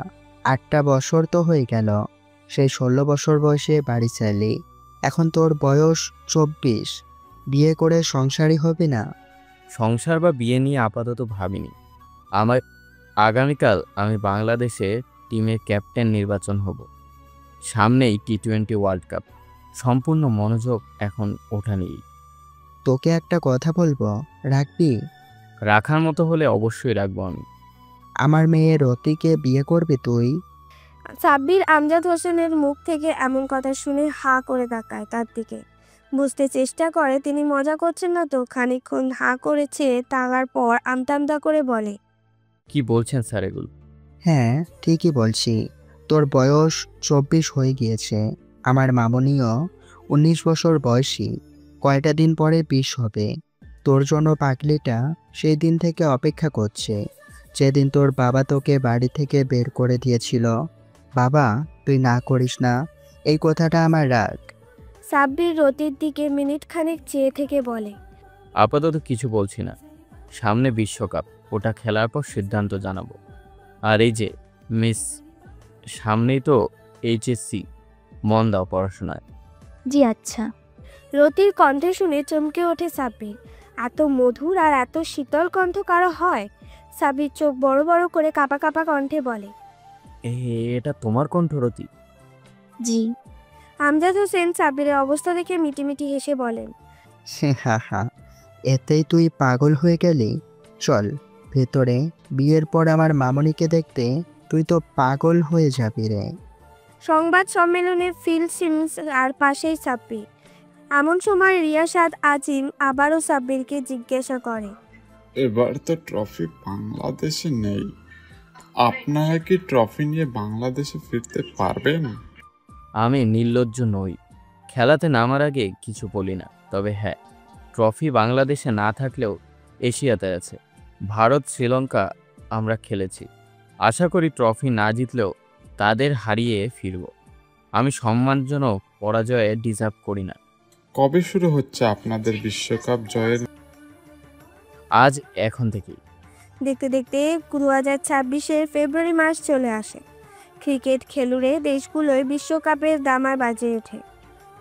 8টা বছর তো হয়ে গেল, সেই 16 বছর বয়সে বাড়ি চাইলি। এখন তোর বয়স 24, বিয়ে করে সংসারী হবি না? সংসার বা বিয়ে নিয়ে আপাতত ভাবিনি। আমার আগামীকাল আমি বাংলাদেশে টিমের ক্যাপ্টেন নির্বাচন হব। সামনেই টি-20 ওয়ার্ল্ড কাপ, সম্পূর্ণ মনোযোগ এখন ওঠা নিয়েই। তোকে একটা কথা বলবো, রাখবি? রাখার মতো হলে অবশ্যই রাখবো আমি। আমার মেয়ে রতিকে বিয়ে করবি তুই? সাব্বির আমজাদ হোসেনের মুখ থেকে এমন কথা শুনে হা করে তাকায় তার দিকে। বুঝতে চেষ্টা করে তিনি মজা করছেন না তো। খানিকক্ষণ হা করেছে, তাকার পর আমতা করে বলে, কি বলছেন স্যার এগুলো? হ্যাঁ ঠিকই বলছি, তোর বয়স 24 হয়ে গিয়েছে। আমার মামনিও 19 বছর বয়সী, কয়টা দিন পরে 20 হবে। তোর জন্য পাগলিটা সেই দিন থেকে অপেক্ষা করছে, যেদিন তোর বাবা তোকে বাড়ি থেকে বের করে দিয়েছিল। বাবা তুই না করিস না, এই কথাটা আমার রাখ। সাব্বির রতির দিকে মিনিট খানেক চেয়ে থেকে বলে, আপাতত কিছু বলছি না, সামনে বিশ্বকাপ, ওটা খেলার পর সিদ্ধান্ত জানাবো। আর এই যে মিস, সামনেই তো এইচএসসি, মন দাও পড়াশোনায়। জি আচ্ছা। রতির কণ্ঠে শুনে চমকে ওঠে সাব্বির। এত মধুর আর এত শীতল কণ্ঠ কারো হয়? সাব্বির চোখ বড় বড় করে কাঁপা কাঁপা কণ্ঠে বলে, এটা তোমার কণ্ঠ রতি? জি। আমজাদ হোসেন সাব্বিরের অবস্থা দেখে মিটিমিটি হেসে বলেন, হা হা, এতেই তুই পাগল হয়ে গেলি? চল ভেতরে, বিয়ের পর আমার মামনিকে দেখতে তুই তো পাগল হয়ে যাবি রে। সংবাদ সম্মেলনে ফিল সিমস আর পাশেই সাব্বির। এমন সময় রিয়াসাদ আজিম আবারও সাব্বিরকে জিজ্ঞাসা করে, এবার তো ট্রফি বাংলাদেশে নেই, আপনারা কি ট্রফি নিয়ে বাংলাদেশে ফিরতে পারবেন? আমি নির্লজ্জ নই, খেলাতে নামার আগে কিছু বলি না। তবে হ্যাঁ, ট্রফি বাংলাদেশে না থাকলেও এশিয়াতে আছে। ভারত, শ্রীলঙ্কা আমরা খেলেছি। আশা করি ট্রফি না জিতলেও তাদের হারিয়ে ফিরব। আমি সম্মানজনক পরাজয়ে ডিজার্ভ করি না। কবে শুরু হচ্ছে আপনাদের বিশ্বকাপ জয়ের? আজ, এখন থেকেই। দেখতে দেখতে 2026-এর ফেব্রুয়ারি মাস চলে আসে। ক্রিকেট খেলুড়ে দেশগুলোয় বিশ্বকাপের দামার বাজে ওঠে।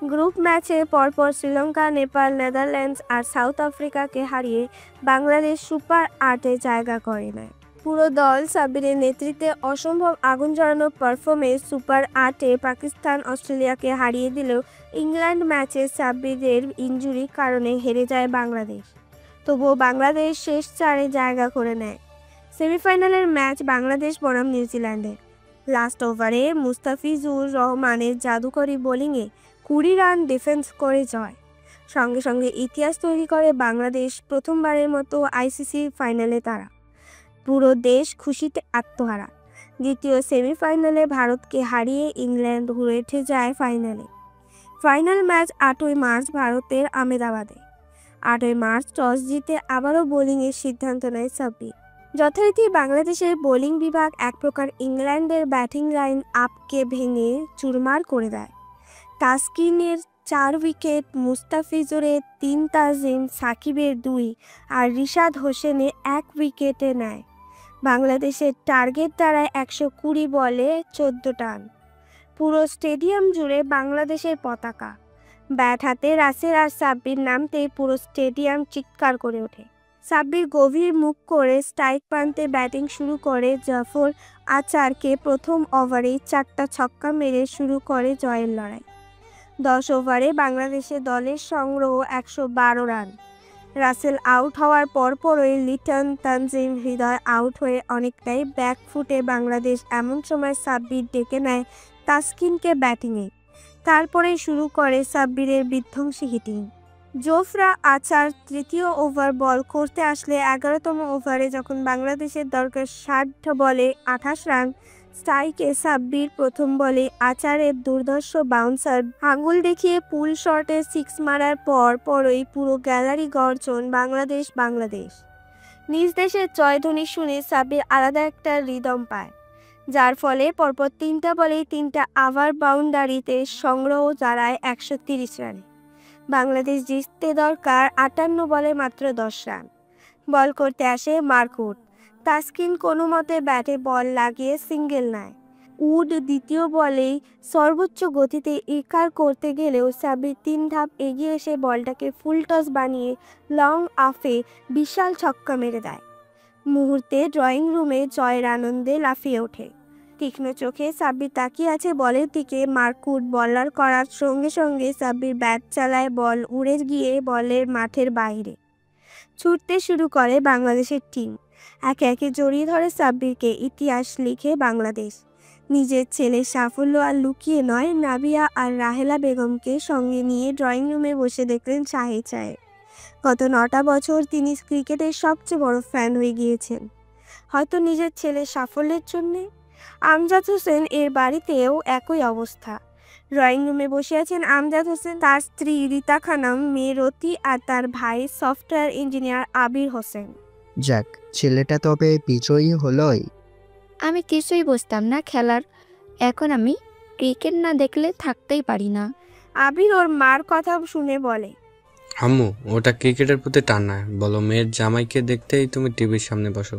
গ্রুপ ম্যাচে পরপর শ্রীলঙ্কা, নেপাল, নেদারল্যান্ডস আর সাউথ আফ্রিকাকে হারিয়ে বাংলাদেশ সুপার 8-এ জায়গা করে নেয়। পুরো দল সাব্বিরের নেতৃত্বে অসম্ভব আগুন জ্বালানো পারফরমেন্স সুপার 8-এ পাকিস্তান, অস্ট্রেলিয়াকে হারিয়ে দিলেও ইংল্যান্ড ম্যাচে সাব্বিরের ইনজুরির কারণে হেরে যায় বাংলাদেশ। তবুও বাংলাদেশ শেষ 4-এ জায়গা করে নেয়। সেমিফাইনালের ম্যাচ বাংলাদেশ বনাম নিউজিল্যান্ডে। লাস্ট ওভারে মুস্তাফিজুর রহমানের জাদুকরী বোলিংয়ে 20 রান ডিফেন্স করে জয়। সঙ্গে সঙ্গে ইতিহাস তৈরি করে বাংলাদেশ, প্রথমবারের মতো আইসিসি ফাইনালে তারা। পুরো দেশ খুশিতে আত্মহারা। দ্বিতীয় সেমিফাইনালে ভারতকে হারিয়ে ইংল্যান্ড উঠে যায় ফাইনালে। ফাইনাল ম্যাচ 8ই মার্চ ভারতের আহমেদাবাদে। 8ই মার্চ টস জিতে আবারও বোলিংয়ের সিদ্ধান্ত নেয় সাব্বির। যথারীতি বাংলাদেশের বোলিং বিভাগ এক প্রকার ইংল্যান্ডের ব্যাটিং লাইন আপকে ভেঙে চুরমার করে দেয়। তাসকিনের 4 উইকেট, মুস্তাফিজুরের 3, তাজিম সাকিবের 2 আর রিশাদ হোসেনের 1 উইকেটে নেয়। বাংলাদেশের টার্গেট দাঁড়ায় 120 বলে 14 রান। পুরো স্টেডিয়াম জুড়ে বাংলাদেশের পতাকা। ব্যাট হাতে রাসেল আর সাব্বির নামতেই পুরো স্টেডিয়াম চিৎকার করে ওঠে। সাব্বির গভীর মুখ করে স্ট্রাইক প্রান্তে ব্যাটিং শুরু করে জাফর আচারকে প্রথম ওভারেই 4টা ছক্কা মেরে শুরু করে জয়ের লড়াই। 10 ওভারে বাংলাদেশের দলের সংগ্রহ 112 রান। রাসেল আউট হওয়ার পরপরই লিটন, তানজিম, হৃদয় আউট হয়ে অনেকটাই ব্যাকফুটে বাংলাদেশ। এমন সময় সাব্বির ডেকে নেয় তাসকিনকে ব্যাটিংয়ে। তারপরেই শুরু করে সাব্বিরের বিধ্বংসী হিটিং। জোফরা আচার তৃতীয় ওভার বল করতে আসলে 11তম ওভারে যখন বাংলাদেশের দরকার 60 বলে 28 রান, স্ট্রাইকে সাব্বির প্রথম বলে আচারের দুর্ধর্ষ বাউন্সার আঙুল দেখিয়ে পুল শটে 6 মারার পরই পুরো গ্যালারি গর্জন বাংলাদেশ বাংলাদেশ। নিজ দেশের জয়ধ্বনি শুনে সাব্বির আলাদা একটা রিদম পায়, যার ফলে পরপর 3টা বলেই 3টা আভার বাউন্ডারিতে সংগ্রহ দাঁড়ায় 130 রানে। বাংলাদেশ জিততে দরকার 58 বলে মাত্র 10 রান। বল করতে আসে মার্কুট। তাসকিন কোনো মতে ব্যাটে বল লাগিয়ে সিঙ্গেল নেয়। উড দ্বিতীয় বলেই সর্বোচ্চ গতিতে ইকার করতে গেলেও সাব্বির 3 ধাপ এগিয়ে এসে বলটাকে ফুল টস বানিয়ে লং অফে বিশাল ছক্কা মেরে দেয়। মুহূর্তে ড্রয়িং রুমে জয়ের আনন্দে লাফিয়ে ওঠে। তীক্ষ্ণ চোখে সাব্বির তাকিয়ে আছে বলের দিকে। মার্কুট বলার করার সঙ্গে সঙ্গে সাব্বির ব্যাট চালায়, বল উড়ে গিয়ে বলের মাঠের বাইরে। ছুটতে শুরু করে বাংলাদেশের টিম। একে একে জড়িয়ে ধরে সাব্বিরকে। ইতিহাস লিখে বাংলাদেশ। নিজের ছেলের সাফল্য আর লুকিয়ে নয়, নাবিয়া আর রাহেলা বেগমকে সঙ্গে নিয়ে ড্রয়িং রুমে বসে দেখলেন শাহিদ সাহেব। গত 9টা বছর তিনি ক্রিকেটের সবচেয়ে বড় ফ্যান হয়ে গিয়েছেন, হয়তো নিজের ছেলের সাফল্যের জন্যে। আমজাদ হোসেন এর বাড়িতেও একই অবস্থা। ড্রয়িং রুমে বসে আছেন আমজাদ হোসেন, তার স্ত্রী রিতা খানম, মেয়ে রতি আর তার ভাই সফটওয়্যার ইঞ্জিনিয়ার আবির হোসেন। যাক, ছেলেটা তবে বিজয়ী হলোই। আমি কিছুই বুঝতাম না খেলার, এখন আমি ক্রিকেট না দেখলে থাকতেই পারি না। আবির ওর মার কথা শুনে বলে, আম্মু ওটা ক্রিকেটের প্রতি টান নয়, বলো মেয়ের জামাইকে দেখতেই তুমি টিভির সামনে বসো।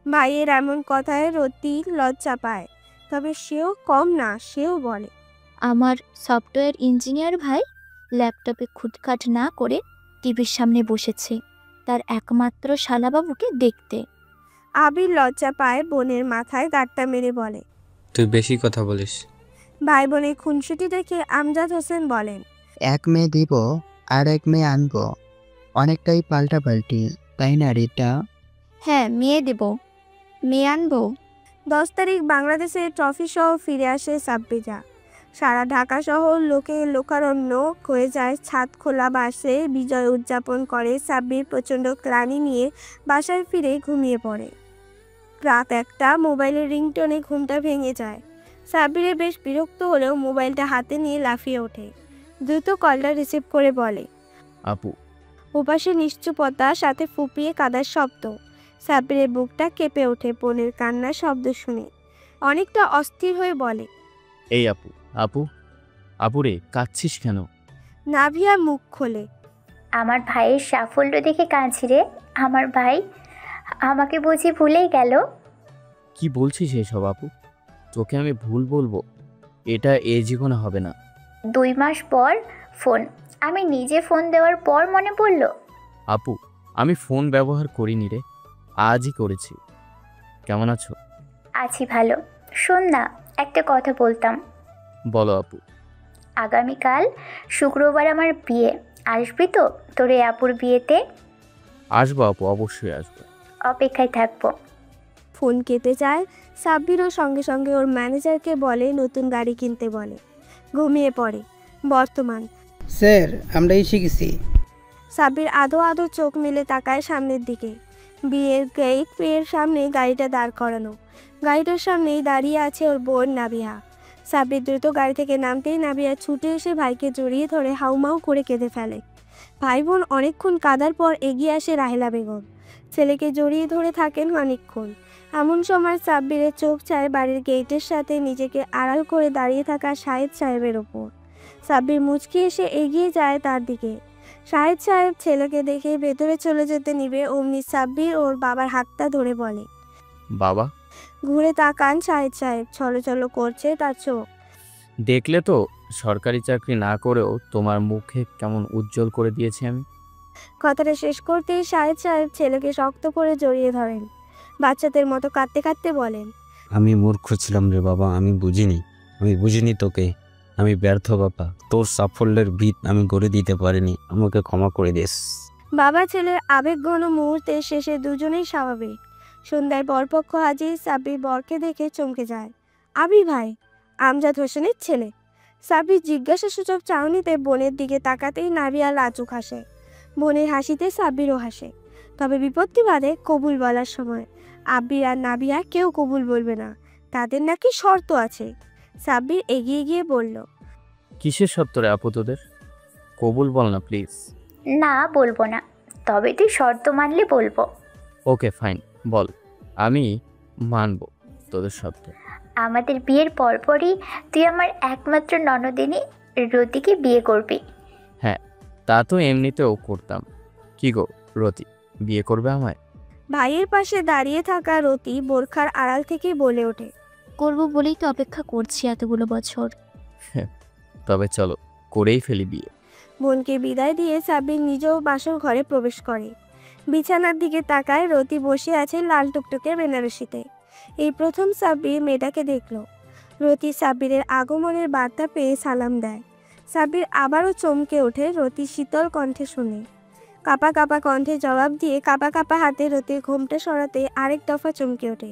ভাইয়ের এমন কথায় রতি লজ্জা পায়, তবে সেও কম না, সেও বলে, আমার সফটওয়্যার ইঞ্জিনিয়ার ভাই ল্যাপটপে খুটখাট না করে টিভির সামনে বসেছে তার একমাত্র শালাবাবুকে দেখতে। আবির লজ্জা পায়, বোনের মাথায় গাঁটটা মেরে বলে, তুই বেশি কথা বলিস। ভাই বোনের খুনসুটি দেখে আমজাদ হোসেন বলেন, এক মেয়ে দিব আর এক মেয়ে আনবো, অনেকটাই পাল্টাপাল্টি, তাই না রিতা? হ্যাঁ, মেয়ে দেব, মেয়ে আনবো। 10 তারিখ বাংলাদেশে ট্রফি সহ ফিরে আসে সাব্বিরা। সারা ঢাকা শহর লোকে লোকারণ্য হয়ে যায়। ছাদ খোলা বাসে বিজয় উদযাপন করে সাব্বির প্রচণ্ড ক্লানি নিয়ে বাসায় ফিরে ঘুমিয়ে পড়ে। রাত 1টা, মোবাইলের রিংটোনে ঘুমটা ভেঙে যায়। সাব্বিরে বেশ বিরক্ত হলেও মোবাইলটা হাতে নিয়ে লাফিয়ে ওঠে। দ্রুত কলটা রিসিভ করে বলে, আপু। ওপাশে নিশ্চুপতা, সাথে ফুপিয়ে কাদার শব্দ। সাব্বিরের বুকটা কেঁপে ওঠে বোনের কান্নার শব্দ শুনে। অনেকটা অস্থির হয়ে বলে, এই আপু, আপু, আপুরে কাঁদছিস কেন? নাভিয়া মুখ খোলে, আমার ভাইয়ের সাফল্য দেখে কাঁদছি রে। আমার ভাই আমাকে বুঝি ভুলেই গেল। কি বলছিস এসব আপু? তোকে আমি ভুল বলবো? এটা এ জীবনে হবে না। 2 মাস পর ফোন, আমি নিজে ফোন দেওয়ার পর মনে পড়ল। আপু, আমি ফোন ব্যবহার করিনি রে, আজই করেছি। কেমন আছো? আছি ভালো। শোন না, একটা কথা বলতাম। বলো আপু। আগামীকাল শুক্রবার আমার বিয়ে, আসবি তো তোর এই আপুর বিয়েতে? আসবো আপু, অবশ্যই আসবো। অপেক্ষায় থাকবো। ফোন কেটে যায়। সাব্বিরও সঙ্গে সঙ্গে ওর ম্যানেজারকে বলে নতুন গাড়ি কিনতে বলে। ঘুমিয়ে পড়ে। বর্তমান। স্যার, আমরা এসে গেছি। সাব্বির আদো আদো চোখ মেলে তাকায় সামনের দিকে। বিয়ের গেটের সামনে গাড়িটা দাঁড় করানো। গাড়িটার সামনেই দাঁড়িয়ে আছে ওর বোন নাবিহা। সাব্বির দ্রুত গাড়ি থেকে নামতেই নাবিহা ছুটে এসে ভাইকে জড়িয়ে ধরে হাউমাউ করে কেঁদে ফেলে। ভাই বোন অনেকক্ষণ কাদার পর এগিয়ে আসে রাহেলা বেগম। ছেলেকে জড়িয়ে ধরে থাকেন অনেকক্ষণ। এমন সময় সাব্বিরের চোখ চায় বাড়ির গেটের সাথে নিজেকে আড়াল করে দাঁড়িয়ে থাকা শাহেদ সাহেবের ওপর। সাব্বির মুচকি এসে এগিয়ে যায় তার দিকে। শাহেদ সাহেব ছেলেকে দেখে ভেতরে চলে যেতে নিবে, অমনি সাব্বির ওর বাবার হাতটা ধরে বলে, বাবা। ঘুরে তাকান শাহেদ সাহেব, ছলছল করছে তার চোখ। দেখলে তো, সরকারি চাকরি না করেও তোমার মুখে কেমন উজ্জ্বল করে দিয়েছি আমি। কথাটা শেষ করতেই শাহেদ সাহেব ছেলেকে শক্ত করে জড়িয়ে ধরেন। বাচ্চাদের মতো কাঁদতে কাঁদতে বলেন, আমি মূর্খ ছিলাম রে বাবা, আমি বুঝিনি তোকে। আমি ব্যর্থ বাবা, তোর সাফল্যের ভিত আমি গড়ে দিতে পারিনি, আমাকে ক্ষমা করে দিস। বাবা ছেলের আবেগঘন মুহূর্তের শেষে দুজনেই স্বাভাবিক। সন্ধ্যায় বরপক্ষ হাজির। সাব্বির বরকে দেখে চমকে যায়। আবি ভাই, আমজাদ হোসেনের ছেলে। সাব্বির জিজ্ঞাসাসূচক চাহনিতে বোনের দিকে তাকাতেই নাবিয়া লাজুক হাসে। বোনের হাসিতে সাব্বিরও হাসে। তবে বিপত্তি বাদে কবুল বলার সময় আব্বির আর নাবিয়া কেউ কবুল বলবে না, তাদের নাকি শর্ত আছে। সাব্বির এগিয়ে গিয়ে বলল, কিসের সত্তরে আপু তোদের? কবুল বল না প্লিজ। না, বলবো না, তবে তুই শর্ত মানলে বলবো। ওকে ফাইন, বল, আমি মানবো তোদের শর্ত। আমাদের বিয়ের পরপরই তুই আমার একমাত্র ননদিনী রতিকে বিয়ে করবি। হ্যাঁ, তা তো এমনিতেও করতাম। কি গো রতি, বিয়ে করবে আমায়? ভাইয়ের পাশে দাঁড়িয়ে থাকা রতি বোরখার আড়াল থেকে বলে ওঠে, করবো বলেই তো অপেক্ষা করছি এতগুলো বছর। তবে চলো করেই ফেলি বিয়ে। বোনকে বিদায় দিয়ে সাব্বির নিজেও বাসর ঘরে প্রবেশ করে। বিছানার দিকে তাকায়। রতি বসে আছে লাল টুকটুকে বেনারসিতে। এই প্রথম সাব্বির মেয়েটাকে দেখল। রতি সাব্বিরের আগমনের বার্তা পেয়ে সালাম দেয়। সাব্বির আবারও চমকে ওঠে রতির শীতল কণ্ঠে শুনে। কাপা কাপা কণ্ঠে জবাব দিয়ে কাপা কাপা হাতে রতির ঘোমটা সরাতে আরেক দফা চমকে ওঠে।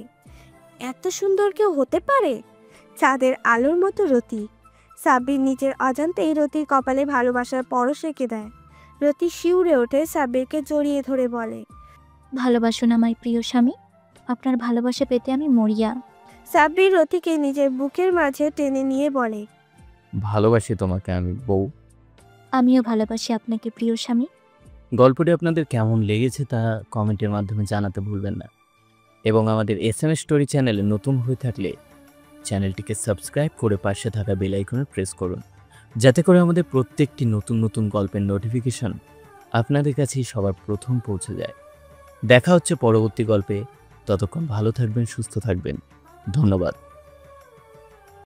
এত সুন্দর কেউ হতে পারে? চাঁদের আলোর মতো রতি। সাব্বির নিজের অজান্তেই রতির কপালে ভালোবাসার পরশ এঁকে দেয়। রতি শিউরে ওঠে, সাব্বিরকে জড়িয়ে ধরে বলে, ভালোবাসুন আমার প্রিয় স্বামী, আপনার ভালোবাসা পেতে আমি মরিয়া। সাব্বির রতিকে নিজের বুকের মাঝে টেনে নিয়ে বলে, ভালোবাসি তোমাকে আমি বউ। আমিও ভালোবাসি আপনাকে প্রিয় স্বামী। গল্পটি আপনাদের কেমন লেগেছে তা কমেন্টের মাধ্যমে জানাতে ভুলবেন না, এবং আমাদের SMS স্টোরি চ্যানেলে নতুন হয়ে থাকলে চ্যানেলটিকে সাবস্ক্রাইব করে পাশে থাকা বেল আইকনে প্রেস করুন, যাতে করে আমাদের প্রত্যেকটি নতুন নতুন গল্পের নোটিফিকেশন আপনাদের কাছেই সবার প্রথম পৌঁছে যায়। দেখা হচ্ছে পরবর্তী গল্পে। ততক্ষণ ভালো থাকবেন, সুস্থ থাকবেন। ধন্যবাদ।